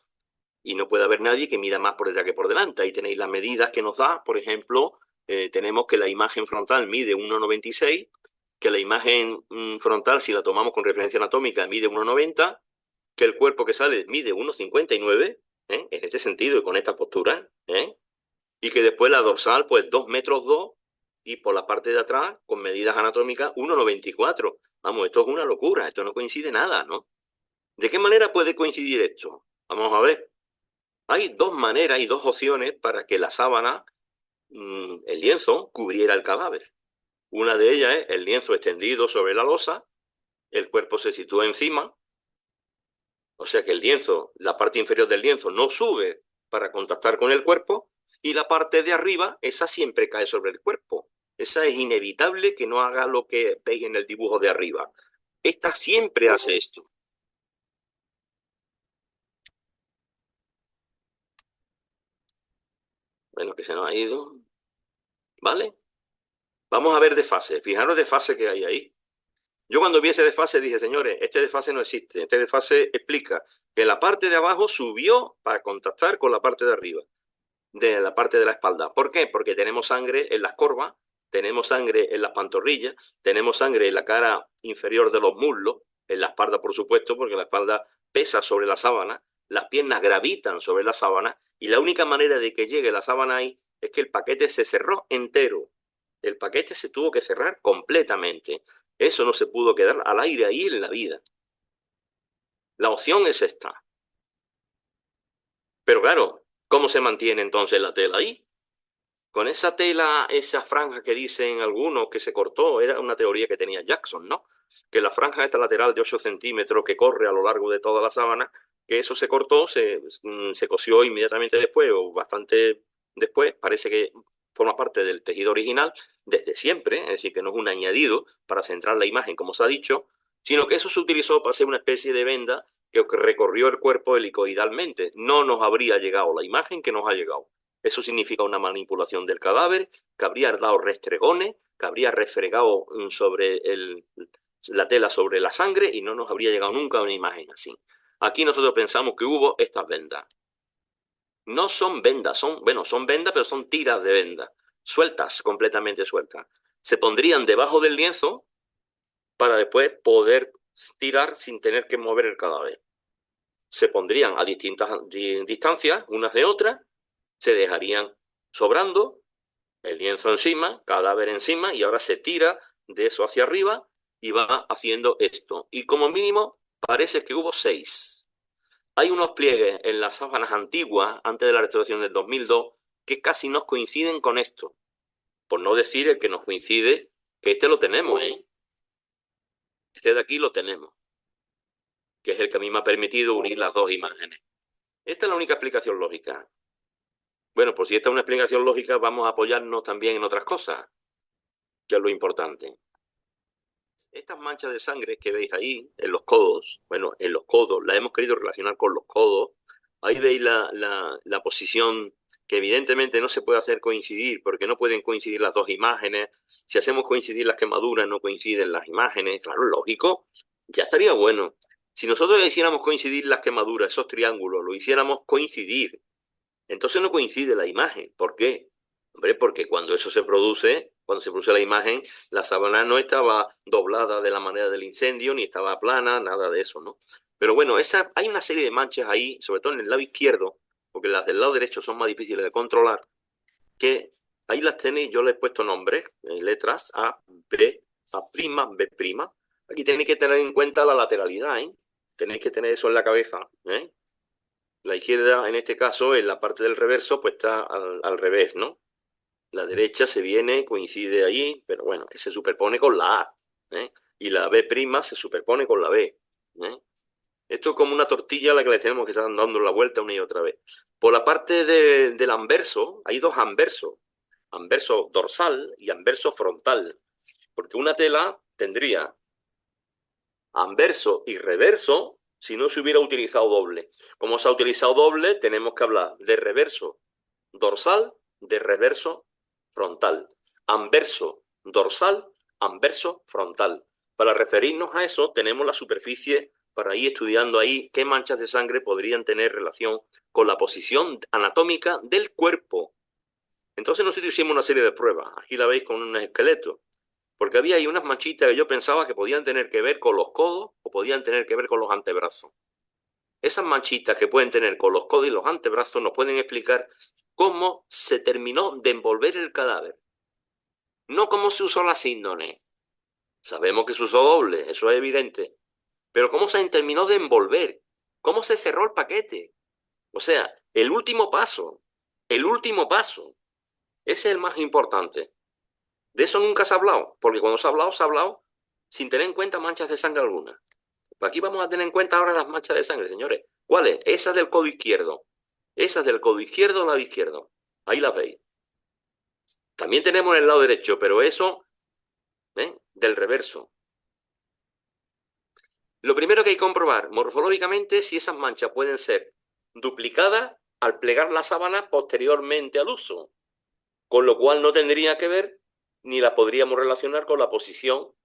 Y no puede haber nadie que mida más por detrás que por delante. Ahí tenéis las medidas que nos da. Por ejemplo, tenemos que la imagen frontal mide 1,96, que la imagen frontal, si la tomamos con referencia anatómica, mide 1,90, que el cuerpo que sale mide 1,59, en este sentido y con esta postura, y que después la dorsal, pues 2,2 metros, y por la parte de atrás, con medidas anatómicas, 1,94. Vamos, esto es una locura, esto no coincide nada, ¿no? ¿De qué manera puede coincidir esto? Vamos a ver. Hay dos maneras y dos opciones para que la sábana, el lienzo, cubriera el cadáver. Una de ellas es el lienzo extendido sobre la losa, el cuerpo se sitúa encima, o sea que el lienzo, la parte inferior del lienzo no sube para contactar con el cuerpo, y la parte de arriba, esa siempre cae sobre el cuerpo. Esa es inevitable que no haga lo que veis en el dibujo de arriba. Esta siempre hace esto. Bueno, que se nos ha ido. ¿Vale? Vamos a ver desfase. Fijaros desfase que hay ahí. Yo cuando vi ese desfase dije, señores, este desfase no existe. Este desfase explica que la parte de abajo subió para contactar con la parte de arriba, de la parte de la espalda. ¿Por qué? Porque tenemos sangre en las corvas, tenemos sangre en las pantorrillas, tenemos sangre en la cara inferior de los muslos, en la espalda, por supuesto, porque la espalda pesa sobre la sábana, las piernas gravitan sobre la sábana, y la única manera de que llegue la sábana ahí es que el paquete se cerró entero. El paquete se tuvo que cerrar completamente. Eso no se pudo quedar al aire ahí en la vida. La opción es esta. Pero claro, ¿cómo se mantiene entonces la tela ahí? Con esa tela, esa franja que dicen algunos que se cortó, era una teoría que tenía Jackson, ¿no? que la franja esta lateral de 8 centímetros que corre a lo largo de toda la sábana, que eso se cortó, se cosió inmediatamente después o bastante después, parece que forma parte del tejido original desde siempre, es decir, que no es un añadido para centrar la imagen, como se ha dicho, sino que eso se utilizó para hacer una especie de venda que recorrió el cuerpo helicoidalmente. No nos habría llegado la imagen que nos ha llegado. Eso significa una manipulación del cadáver, que habría dado restregones, que habría refregado sobre la tela sobre la sangre y no nos habría llegado nunca una imagen así. Aquí nosotros pensamos que hubo estas vendas. No son vendas, son vendas, pero son tiras de venda, sueltas, completamente sueltas. Se pondrían debajo del lienzo para después poder tirar sin tener que mover el cadáver. Se pondrían a distintas distancias, unas de otras, se dejarían sobrando, el lienzo encima, cadáver encima, y ahora se tira de eso hacia arriba y va haciendo esto. Y como mínimo parece que hubo 6. Hay unos pliegues en las sábanas antiguas, antes de la restauración del 2002, que casi nos coinciden con esto. Por no decir el que nos coincide, que este lo tenemos, ¿eh? Este de aquí lo tenemos, que es el que a mí me ha permitido unir las dos imágenes. Esta es la única explicación lógica. Bueno, pues si esta es una explicación lógica, vamos a apoyarnos también en otras cosas, que es lo importante. Estas manchas de sangre que veis ahí, en los codos, bueno, en los codos, la hemos querido relacionar con los codos. Ahí veis la posición que evidentemente no se puede hacer coincidir, porque no pueden coincidir las dos imágenes. Si hacemos coincidir las quemaduras, no coinciden las imágenes. Claro, lógico, ya estaría bueno. Si nosotros hiciéramos coincidir las quemaduras, esos triángulos, lo hiciéramos coincidir, entonces no coincide la imagen. ¿Por qué? Hombre, porque cuando eso se produce, cuando se produce la imagen, la sábana no estaba doblada de la manera del incendio, ni estaba plana, nada de eso, ¿no? Pero bueno, hay una serie de manchas ahí, sobre todo en el lado izquierdo, porque las del lado derecho son más difíciles de controlar, que ahí las tenéis, yo les he puesto nombres, letras A, B, A', B'. Aquí tenéis que tener en cuenta la lateralidad, ¿eh? Tenéis que tener eso en la cabeza, ¿eh? La izquierda, en este caso, en la parte del reverso, pues está al revés, ¿no? La derecha se viene, coincide allí, pero bueno, que se superpone con la A, ¿eh? Y la B' se superpone con la B, ¿eh? Esto es como una tortilla a la que le tenemos que estar dando la vuelta una y otra vez. Por la parte del anverso, hay dos anversos. Anverso dorsal y anverso frontal. Porque una tela tendría anverso y reverso si no se hubiera utilizado doble. Como se ha utilizado doble, tenemos que hablar de reverso dorsal, de reverso frontal. Anverso dorsal, anverso frontal. Para referirnos a eso, tenemos la superficie para ir estudiando ahí qué manchas de sangre podrían tener relación con la posición anatómica del cuerpo. Entonces nosotros hicimos una serie de pruebas. Aquí la veis con un esqueleto. Porque había ahí unas manchitas que yo pensaba que podían tener que ver con los codos o podían tener que ver con los antebrazos. Esas manchitas que pueden tener con los codos y los antebrazos nos pueden explicar cómo se terminó de envolver el cadáver. No cómo se usó la síndone. Sabemos que se usó doble, eso es evidente. Pero cómo se terminó de envolver. Cómo se cerró el paquete. O sea, el último paso. El último paso. Ese es el más importante. De eso nunca se ha hablado, porque cuando se ha hablado sin tener en cuenta manchas de sangre alguna. Pues aquí vamos a tener en cuenta ahora las manchas de sangre, señores. ¿Cuáles? Esas del codo izquierdo. Esas del codo izquierdo, lado izquierdo. Ahí las veis. También tenemos en el lado derecho, pero eso, del reverso. Lo primero que hay que comprobar morfológicamente si esas manchas pueden ser duplicadas al plegar la sábana posteriormente al uso, con lo cual no tendría que ver ni la podríamos relacionar con la posición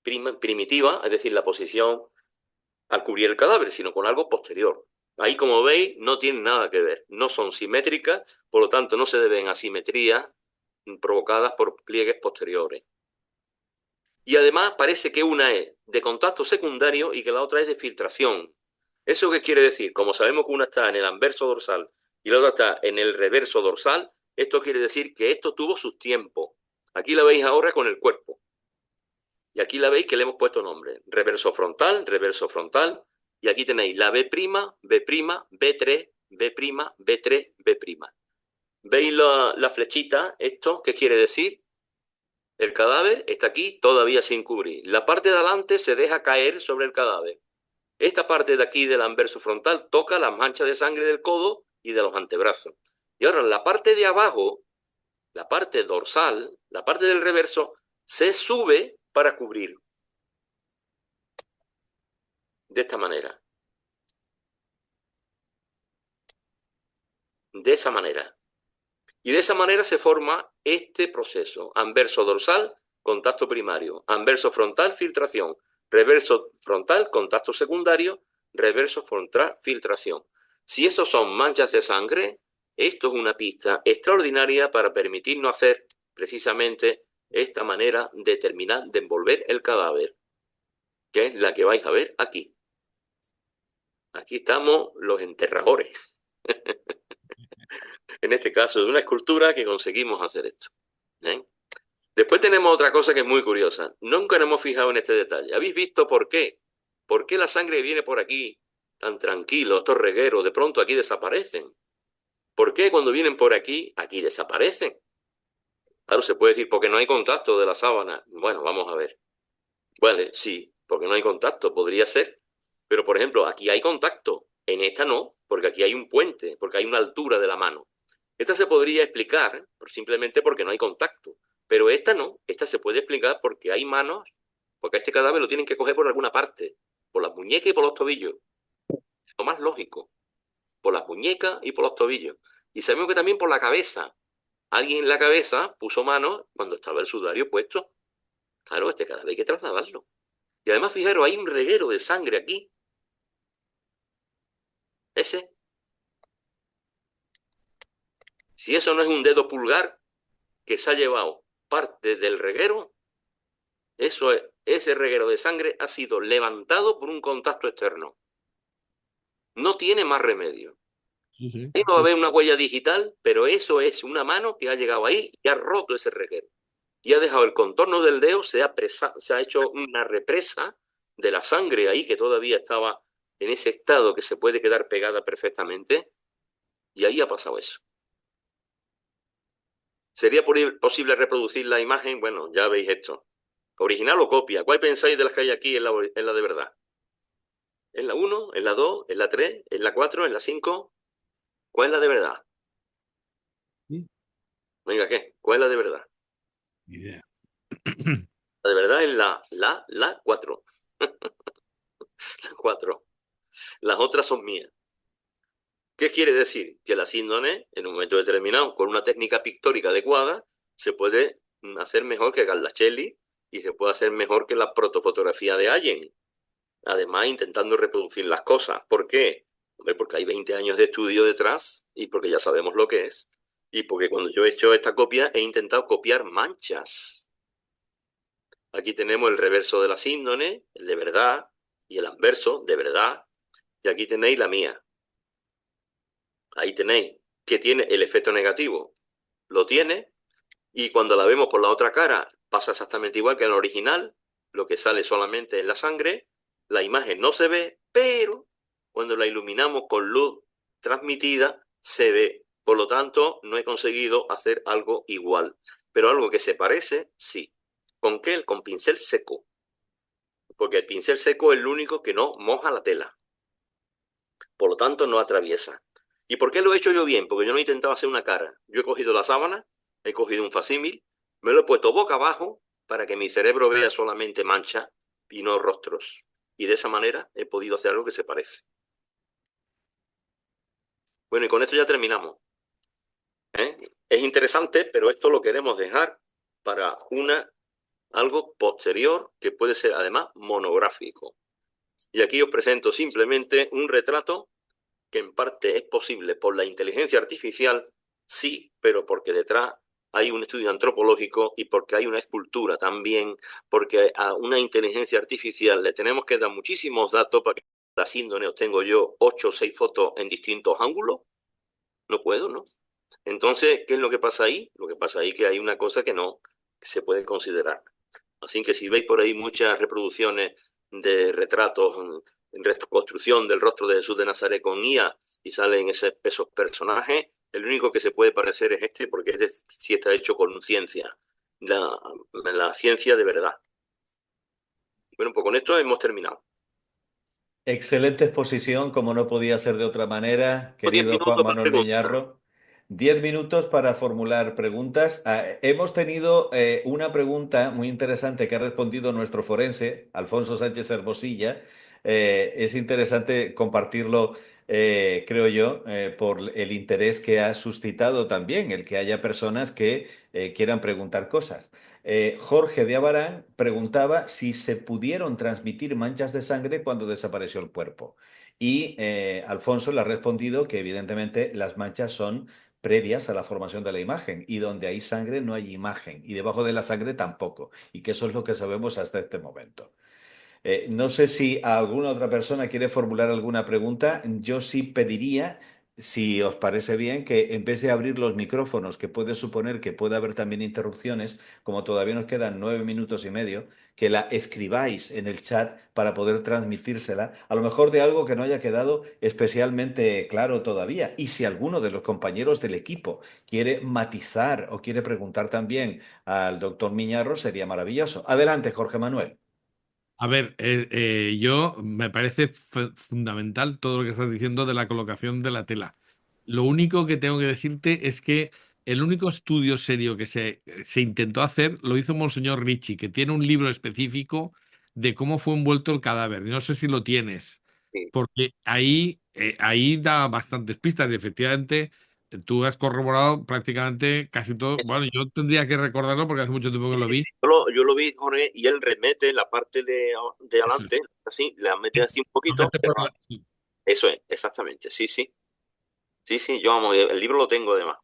primitiva, es decir, la posición al cubrir el cadáver, sino con algo posterior. Ahí, como veis, no tienen nada que ver, no son simétricas, por lo tanto no se deben a asimetrías provocadas por pliegues posteriores. Y además parece que una es de contacto secundario y que la otra es de filtración. ¿Eso qué quiere decir? Como sabemos que una está en el anverso dorsal y la otra está en el reverso dorsal, esto quiere decir que esto tuvo sus tiempos. Aquí la veis ahora con el cuerpo. Y aquí la veis que le hemos puesto nombre. Reverso frontal, y aquí tenéis la B', B', B3, B', B3, B'. ¿Veis la flechita? ¿Esto qué quiere decir? El cadáver está aquí todavía sin cubrir. La parte de adelante se deja caer sobre el cadáver. Esta parte de aquí del anverso frontal toca las manchas de sangre del codo y de los antebrazos. Y ahora la parte de abajo, la parte dorsal, la parte del reverso, se sube para cubrir. De esta manera. De esa manera. Y de esa manera se forma este proceso. Anverso dorsal, contacto primario. Anverso frontal, filtración. Reverso frontal, contacto secundario. Reverso frontal, filtración. Si esos son manchas de sangre, esto es una pista extraordinaria para permitirnos hacer precisamente esta manera de terminar de envolver el cadáver, que es la que vais a ver aquí. Aquí estamos los enterradores. En este caso, de una escultura que conseguimos hacer esto. ¿Eh? Después tenemos otra cosa que es muy curiosa. Nunca nos hemos fijado en este detalle. ¿Habéis visto por qué? ¿Por qué la sangre viene por aquí tan tranquilo, estos regueros, de pronto aquí desaparecen? ¿Por qué cuando vienen por aquí, aquí desaparecen? Claro, se puede decir, porque no hay contacto de la sábana. Bueno, vamos a ver. Vale, sí, porque no hay contacto, podría ser. Pero, por ejemplo, aquí hay contacto. En esta no, porque aquí hay un puente, porque hay una altura de la mano. Esta se podría explicar simplemente porque no hay contacto. Pero esta no, esta se puede explicar porque hay manos, porque a este cadáver lo tienen que coger por alguna parte, por las muñecas y por los tobillos. Lo más lógico, por las muñecas y por los tobillos. Y sabemos que también por la cabeza. Alguien en la cabeza puso manos cuando estaba el sudario puesto. Claro, este cadáver hay que trasladarlo. Y además, fijaros, hay un reguero de sangre aquí. Ese. Si eso no es un dedo pulgar que se ha llevado parte del reguero, eso es, ese reguero de sangre ha sido levantado por un contacto externo. No tiene más remedio. Sí, sí. Ahí no va a haber una huella digital, pero eso es una mano que ha llegado ahí y ha roto ese reguero. Y ha dejado el contorno del dedo, se ha hecho una represa de la sangre ahí que todavía estaba en ese estado que se puede quedar pegada perfectamente. Y ahí ha pasado eso. ¿Sería posible reproducir la imagen? Bueno, ya veis esto. ¿Original o copia? ¿Cuál pensáis de las que hay aquí en la de verdad? ¿Es la 1? ¿Es la 2? ¿Es la 3? ¿Es la 4? ¿Es la 5? ¿Cuál es la de verdad? Sí. Venga, ¿qué? ¿Cuál es la de verdad? Ni idea. La de verdad es la 4. La 4. Las otras son mías. ¿Qué quiere decir? Que la síndrome, en un momento determinado, con una técnica pictórica adecuada, se puede hacer mejor que Carlacelli y se puede hacer mejor que la protofotografía de Allen. Además, intentando reproducir las cosas. ¿Por qué? Hombre, porque hay 20 años de estudio detrás y porque ya sabemos lo que es. Y porque cuando yo he hecho esta copia, he intentado copiar manchas. Aquí tenemos el reverso de la síndrome, el de verdad, y el anverso, de verdad. Y aquí tenéis la mía. Ahí tenéis que tiene el efecto negativo. Lo tiene. Y cuando la vemos por la otra cara, pasa exactamente igual que en el original. Lo que sale solamente es la sangre. La imagen no se ve, pero cuando la iluminamos con luz transmitida, se ve. Por lo tanto, no he conseguido hacer algo igual. Pero algo que se parece, sí. ¿Con qué? Con pincel seco. Porque el pincel seco es el único que no moja la tela. Por lo tanto, no atraviesa. ¿Y por qué lo he hecho yo bien? Porque yo no he intentado hacer una cara. Yo he cogido la sábana, he cogido un facímil, me lo he puesto boca abajo para que mi cerebro vea solamente manchas y no rostros. Y de esa manera he podido hacer algo que se parece. Bueno, y con esto ya terminamos. Es interesante, pero esto lo queremos dejar para algo posterior que puede ser además monográfico. Y aquí os presento simplemente un retrato que en parte es posible por la inteligencia artificial, sí, pero porque detrás hay un estudio antropológico y porque hay una escultura también, porque a una inteligencia artificial le tenemos que dar muchísimos datos para que la síndrome obtengo yo 8 o 6 fotos en distintos ángulos. No puedo, ¿no? Entonces, ¿qué es lo que pasa ahí? Lo que pasa ahí es que hay una cosa que no se puede considerar. Así que si veis por ahí muchas reproducciones de retratos en reconstrucción del rostro de Jesús de Nazaret con IA y salen esos personajes, el único que se puede parecer es este porque este sí está hecho con ciencia. la, la ciencia de verdad. Bueno, pues con esto hemos terminado. Excelente exposición, como no podía ser de otra manera, Tengo 10 querido Juan minutos para Manuel preguntar. Miñarro. 10 minutos para formular preguntas. Hemos tenido una pregunta muy interesante que ha respondido nuestro forense, Alfonso Sánchez Hermosilla. Es interesante compartirlo, creo yo, por el interés que ha suscitado también, el que haya personas que quieran preguntar cosas. Jorge de Abarán preguntaba si se pudieron transmitir manchas de sangre cuando desapareció el cuerpo. Y Alfonso le ha respondido que evidentemente las manchas son previas a la formación de la imagen y donde hay sangre no hay imagen y debajo de la sangre tampoco y que eso es lo que sabemos hasta este momento. No sé si alguna otra persona quiere formular alguna pregunta. Yo sí pediría, si os parece bien, que en vez de abrir los micrófonos, que puede suponer que puede haber también interrupciones, como todavía nos quedan 9 minutos y medio, que la escribáis en el chat para poder transmitírsela, a lo mejor de algo que no haya quedado especialmente claro todavía. Y si alguno de los compañeros del equipo quiere matizar o quiere preguntar también al doctor Miñarro, sería maravilloso. Adelante, Jorge Manuel. A ver, yo me parece fundamental todo lo que estás diciendo de la colocación de la tela. Lo único que tengo que decirte es que el único estudio serio que se intentó hacer lo hizo Monseñor Ricci, que tiene un libro específico de cómo fue envuelto el cadáver. No sé si lo tienes, Sí. porque ahí da bastantes pistas y efectivamente tú has corroborado prácticamente casi todo. Bueno, yo tendría que recordarlo porque hace mucho tiempo que Sí, lo sí, vi. sí. Yo lo vi, Jorge, y él remete la parte de Eso es. adelante, así, la mete así un Lo poquito, mete pero por sí. eso es, exactamente, sí, sí. Sí, sí, yo amo, el libro lo tengo además.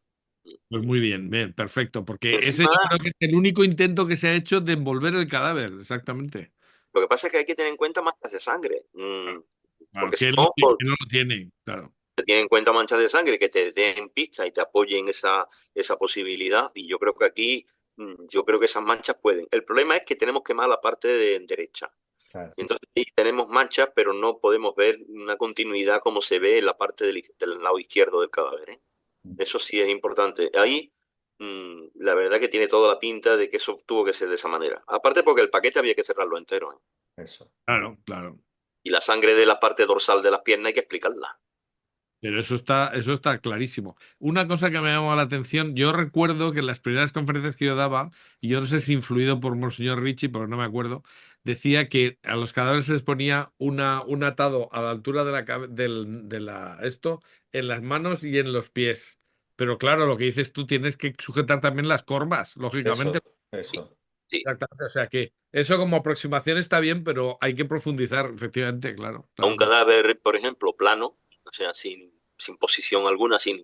Pues muy bien, bien, perfecto, porque ese Encima, yo creo que es el único intento que se ha hecho de envolver el cadáver, exactamente. lo que pasa es que hay que tener en cuenta manchas de sangre, Claro, claro, porque que si él no, pues, que no lo tiene, claro. se tiene en cuenta manchas de sangre que te den pista y te apoyen esa posibilidad, y yo creo que aquí, yo creo que esas manchas pueden. El problema es que tenemos quemada la parte derecha. Claro. Y entonces ahí tenemos manchas, pero no podemos ver una continuidad como se ve en la parte del lado izquierdo del cadáver, ¿eh? Eso sí es importante. Ahí, la verdad que tiene toda la pinta de que eso tuvo que ser de esa manera. Aparte porque el paquete había que cerrarlo entero, ¿eh? Eso. Claro, claro. Y la sangre de la parte dorsal de las piernas hay que explicarla. Pero eso está clarísimo. Una cosa que me llamó la atención, yo recuerdo que en las primeras conferencias que yo daba, y yo no sé si influido por Monseñor Ricci, pero no me acuerdo, decía que a los cadáveres se les ponía un atado a la altura de esto, en las manos y en los pies. Pero claro, lo que dices tú, tienes que sujetar también las corvas, lógicamente. Eso, eso. Sí. Exactamente. O sea que eso como aproximación está bien, pero hay que profundizar, efectivamente, claro, A un claro. cadáver, por ejemplo, plano, o sea, sin posición alguna, sin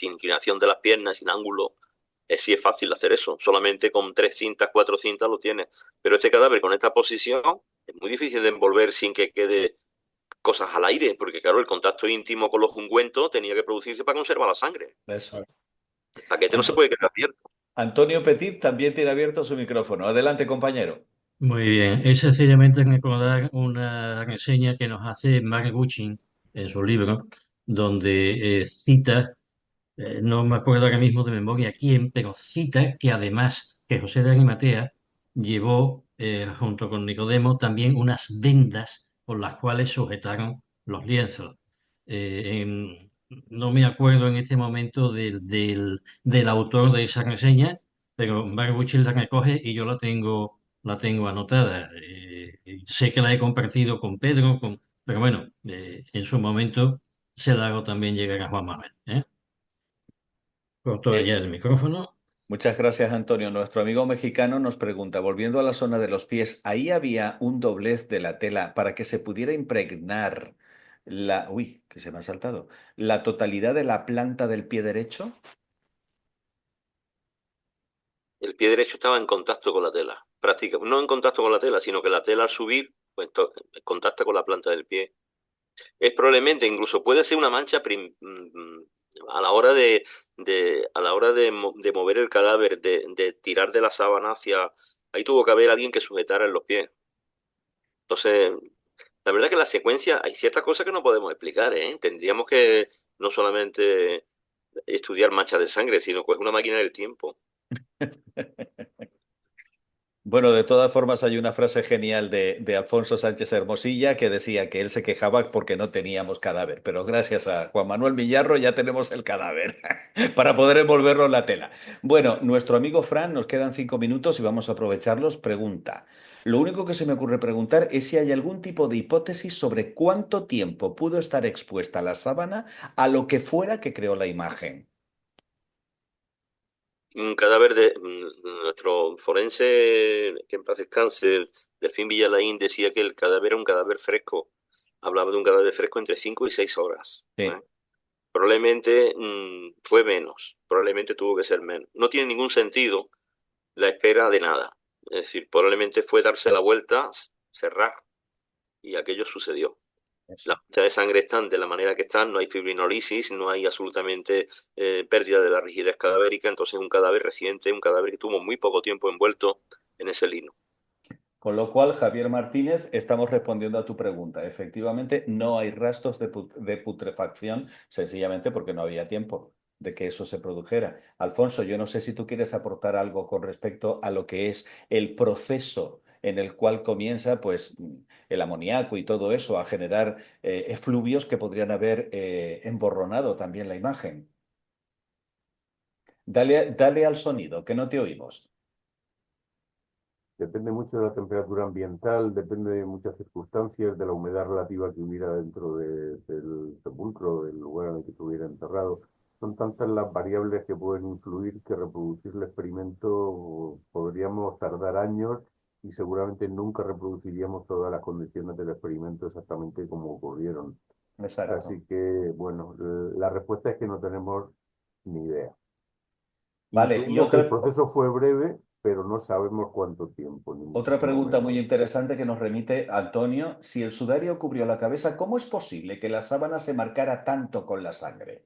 inclinación de las piernas, sin ángulo, sí es fácil hacer eso. Solamente con 3 cintas, 4 cintas lo tienes. Pero este cadáver con esta posición es muy difícil de envolver sin que quede cosas al aire, porque claro, el contacto íntimo con los ungüentos tenía que producirse para conservar la sangre. Eso. El paquete no se Anto- puede quedar abierto. Antonio Petit también tiene abierto su micrófono. Adelante, compañero. Muy bien, es sencillamente recordar una reseña que nos hace Mark Buchin en su libro, donde cita, no me acuerdo ahora mismo de memoria quién, pero cita que además que José de Arimatea llevó junto con Nicodemo también unas vendas por las cuales sujetaron los lienzos. No me acuerdo en este momento del autor de esa reseña, pero Mark Buchin la recoge y yo la tengo anotada. Sé que la he compartido con Pedro, pero bueno, en su momento se la hago también llegar a Juan Manuel. Corto Eh, ya el micrófono. Muchas gracias, Antonio. Nuestro amigo mexicano nos pregunta, volviendo a la zona de los pies, ¿ahí había un doblez de la tela para que se pudiera impregnar uy, que se me ha saltado, la totalidad de la planta del pie derecho? El pie derecho estaba en contacto con la tela. No en contacto con la tela, sino que la tela al subir, pues contacta con la planta del pie. Es probablemente, incluso puede ser una mancha a la hora de mover el cadáver, de tirar de la sábana hacia... Ahí tuvo que haber alguien que sujetara en los pies. Entonces, la verdad que la secuencia, hay ciertas cosas que no podemos explicar, ¿eh? Tendríamos que no solamente estudiar manchas de sangre, sino que es una máquina del tiempo. Bueno, de todas formas hay una frase genial de Alfonso Sánchez Hermosilla que decía que él se quejaba porque no teníamos cadáver, pero gracias a Juan Manuel Millarro ya tenemos el cadáver para poder envolverlo en la tela. Bueno, nuestro amigo Fran, nos quedan 5 minutos y vamos a aprovecharlos. Pregunta. Lo único que se me ocurre preguntar es si hay algún tipo de hipótesis sobre cuánto tiempo pudo estar expuesta la sábana a lo que fuera que creó la imagen. Un cadáver de nuestro forense, que en paz descanse, Delfín Villalain, decía que el cadáver era un cadáver fresco. Hablaba de un cadáver fresco entre 5 y 6 horas. Sí, Probablemente fue menos, probablemente tuvo que ser menos. No tiene ningún sentido la espera de nada. Es decir, probablemente fue darse la vuelta, cerrar, y aquello sucedió. eso. Las manchas de sangre están de la manera que están, no hay fibrinolisis, no hay absolutamente pérdida de la rigidez cadavérica, entonces un cadáver reciente, un cadáver que tuvo muy poco tiempo envuelto en ese lino. Con lo cual, Javier Martínez, estamos respondiendo a tu pregunta. Efectivamente, no hay rastros de putrefacción, sencillamente porque no había tiempo de que eso se produjera. Alfonso, yo no sé si tú quieres aportar algo con respecto a lo que es el proceso en el cual comienza, pues, el amoníaco y todo eso a generar efluvios que podrían haber emborronado también la imagen. Dale al sonido, que no te oímos. Depende mucho de la temperatura ambiental, depende de muchas circunstancias, de la humedad relativa que hubiera dentro del sepulcro, del lugar en el que estuviera enterrado. Son tantas las variables que pueden influir que reproducir el experimento podríamos tardar años y seguramente nunca reproduciríamos todas las condiciones del experimento exactamente como ocurrieron. Exacto. Así que, bueno, la respuesta es que no tenemos ni idea. Vale, y Intuimos que el otra, proceso fue breve, pero no sabemos cuánto tiempo, ni Otra muchísimo pregunta muy menos. interesante que nos remite Antonio. Si el sudario cubrió la cabeza, ¿cómo es posible que la sábana se marcara tanto con la sangre?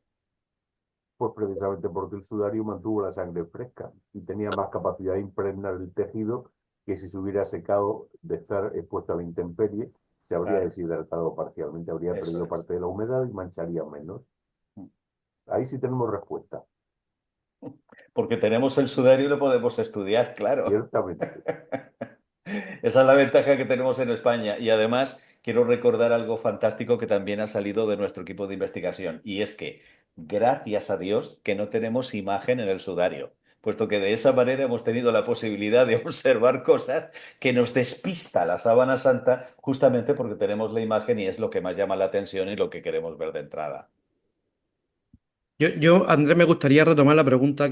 Pues precisamente porque el sudario mantuvo la sangre fresca y tenía más capacidad de impregnar el tejido que si se hubiera secado de estar expuesto a la intemperie, se habría Claro, deshidratado parcialmente, habría eso perdido es. parte de la humedad y mancharía menos. Ahí sí tenemos respuesta, Porque tenemos el sudario y lo podemos estudiar, claro. ciertamente. Esa es la ventaja que tenemos en España. Y además, quiero recordar algo fantástico que también ha salido de nuestro equipo de investigación. Y es que, gracias a Dios, que no tenemos imagen en el sudario, puesto que de esa manera hemos tenido la posibilidad de observar cosas que nos despista la sábana santa, justamente porque tenemos la imagen y es lo que más llama la atención y lo que queremos ver de entrada. Andrés, me gustaría retomar la pregunta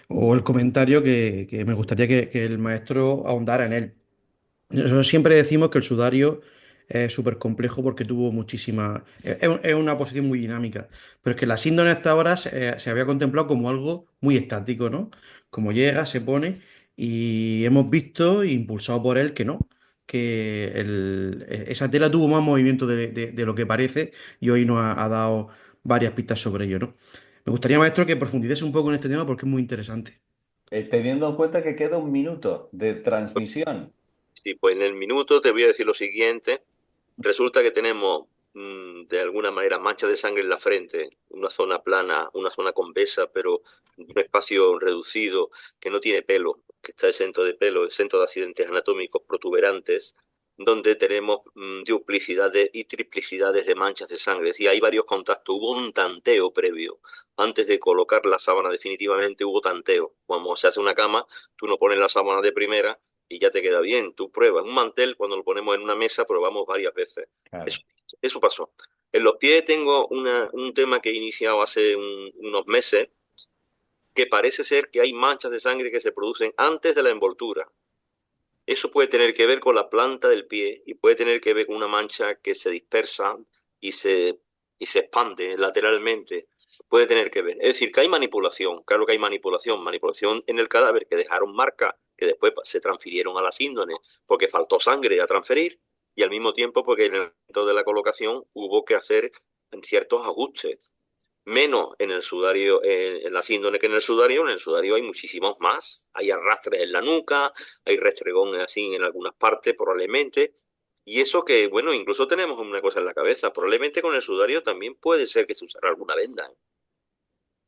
o el comentario que me gustaría que el maestro ahondara en él. Nosotros siempre decimos que el sudario es súper complejo porque tuvo muchísima. Es una posición muy dinámica. Pero es que la síndrome hasta ahora se había contemplado como algo muy estático, ¿no? Como llega, se pone, y hemos visto, impulsado por él, que no. Que esa tela tuvo más movimiento de lo que parece, y hoy nos ha dado varias pistas sobre ello, ¿no? Me gustaría, maestro, que profundizase un poco en este tema porque es muy interesante. Teniendo en cuenta que queda un minuto de transmisión. Sí, pues en el minuto te voy a decir lo siguiente. Resulta que tenemos de alguna manera manchas de sangre en la frente, una zona plana, una zona convexa, pero un espacio reducido que no tiene pelo, que está exento de pelo, exento de accidentes anatómicos protuberantes, donde tenemos duplicidades y triplicidades de manchas de sangre. Es decir, hay varios contactos. Hubo un tanteo previo. Antes de colocar la sábana definitivamente hubo tanteo. Cuando se hace una cama, tú no pones la sábana de primera y ya te queda bien. Tú pruebas un mantel, cuando lo ponemos en una mesa, probamos varias veces. Claro. Eso pasó. En los pies tengo un tema que he iniciado hace unos meses, que parece ser que hay manchas de sangre que se producen antes de la envoltura. Eso puede tener que ver con la planta del pie y puede tener que ver con una mancha que se dispersa y y se expande lateralmente. Puede tener que ver. Es decir, que hay manipulación. Claro que hay manipulación. Manipulación en el cadáver que dejaron marcas que después se transfirieron a las índones porque faltó sangre a transferir y al mismo tiempo porque en el momento de la colocación hubo que hacer ciertos ajustes menos en el sudario, en la síndrome que en el sudario hay muchísimos más. Hay arrastres en la nuca, hay restregones así en algunas partes, probablemente. Y eso que, bueno, incluso tenemos una cosa en la cabeza. Probablemente con el sudario también puede ser que se usara alguna venda.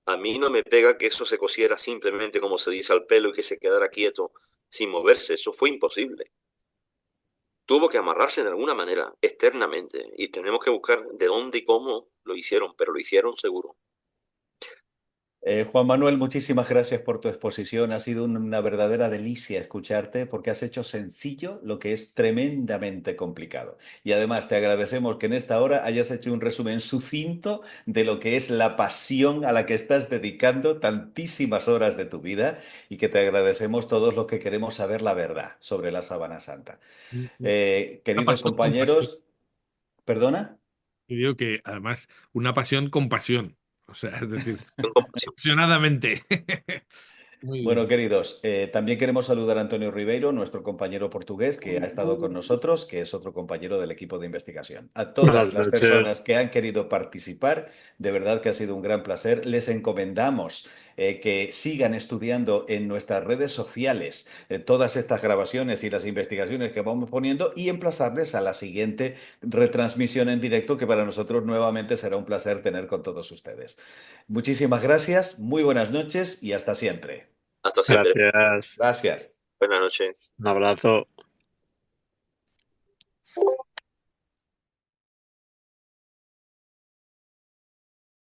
A mí no me pega que eso se cosiera simplemente como se dice al pelo y que se quedara quieto sin moverse. Eso fue imposible. Tuvo que amarrarse de alguna manera, externamente, y tenemos que buscar de dónde y cómo lo hicieron, pero lo hicieron seguro. Juan Manuel, muchísimas gracias por tu exposición. Ha sido una verdadera delicia escucharte porque has hecho sencillo lo que es tremendamente complicado. Y además te agradecemos que en esta hora hayas hecho un resumen sucinto de lo que es la pasión a la que estás dedicando tantísimas horas de tu vida y que te agradecemos todos los que queremos saber la verdad sobre la Sábana Santa. Una Queridos pasión con pasión. compañeros, ¿perdona? Y digo que además una pasión con pasión. O sea, es decir, Con compasión. apasionadamente. Muy Bueno, bien. queridos, también queremos saludar a Antonio Ribeiro, nuestro compañero portugués que ha estado con nosotros, que es otro compañero del equipo de investigación. A todas Buenas las noches. personas que han querido participar, de verdad que ha sido un gran placer. Les encomendamos que sigan estudiando en nuestras redes sociales todas estas grabaciones y las investigaciones que vamos poniendo y emplazarles a la siguiente retransmisión en directo, que para nosotros nuevamente será un placer tener con todos ustedes. Muchísimas gracias, muy buenas noches y hasta siempre. Hasta siempre. Gracias. Gracias. Buenas noches. Un abrazo.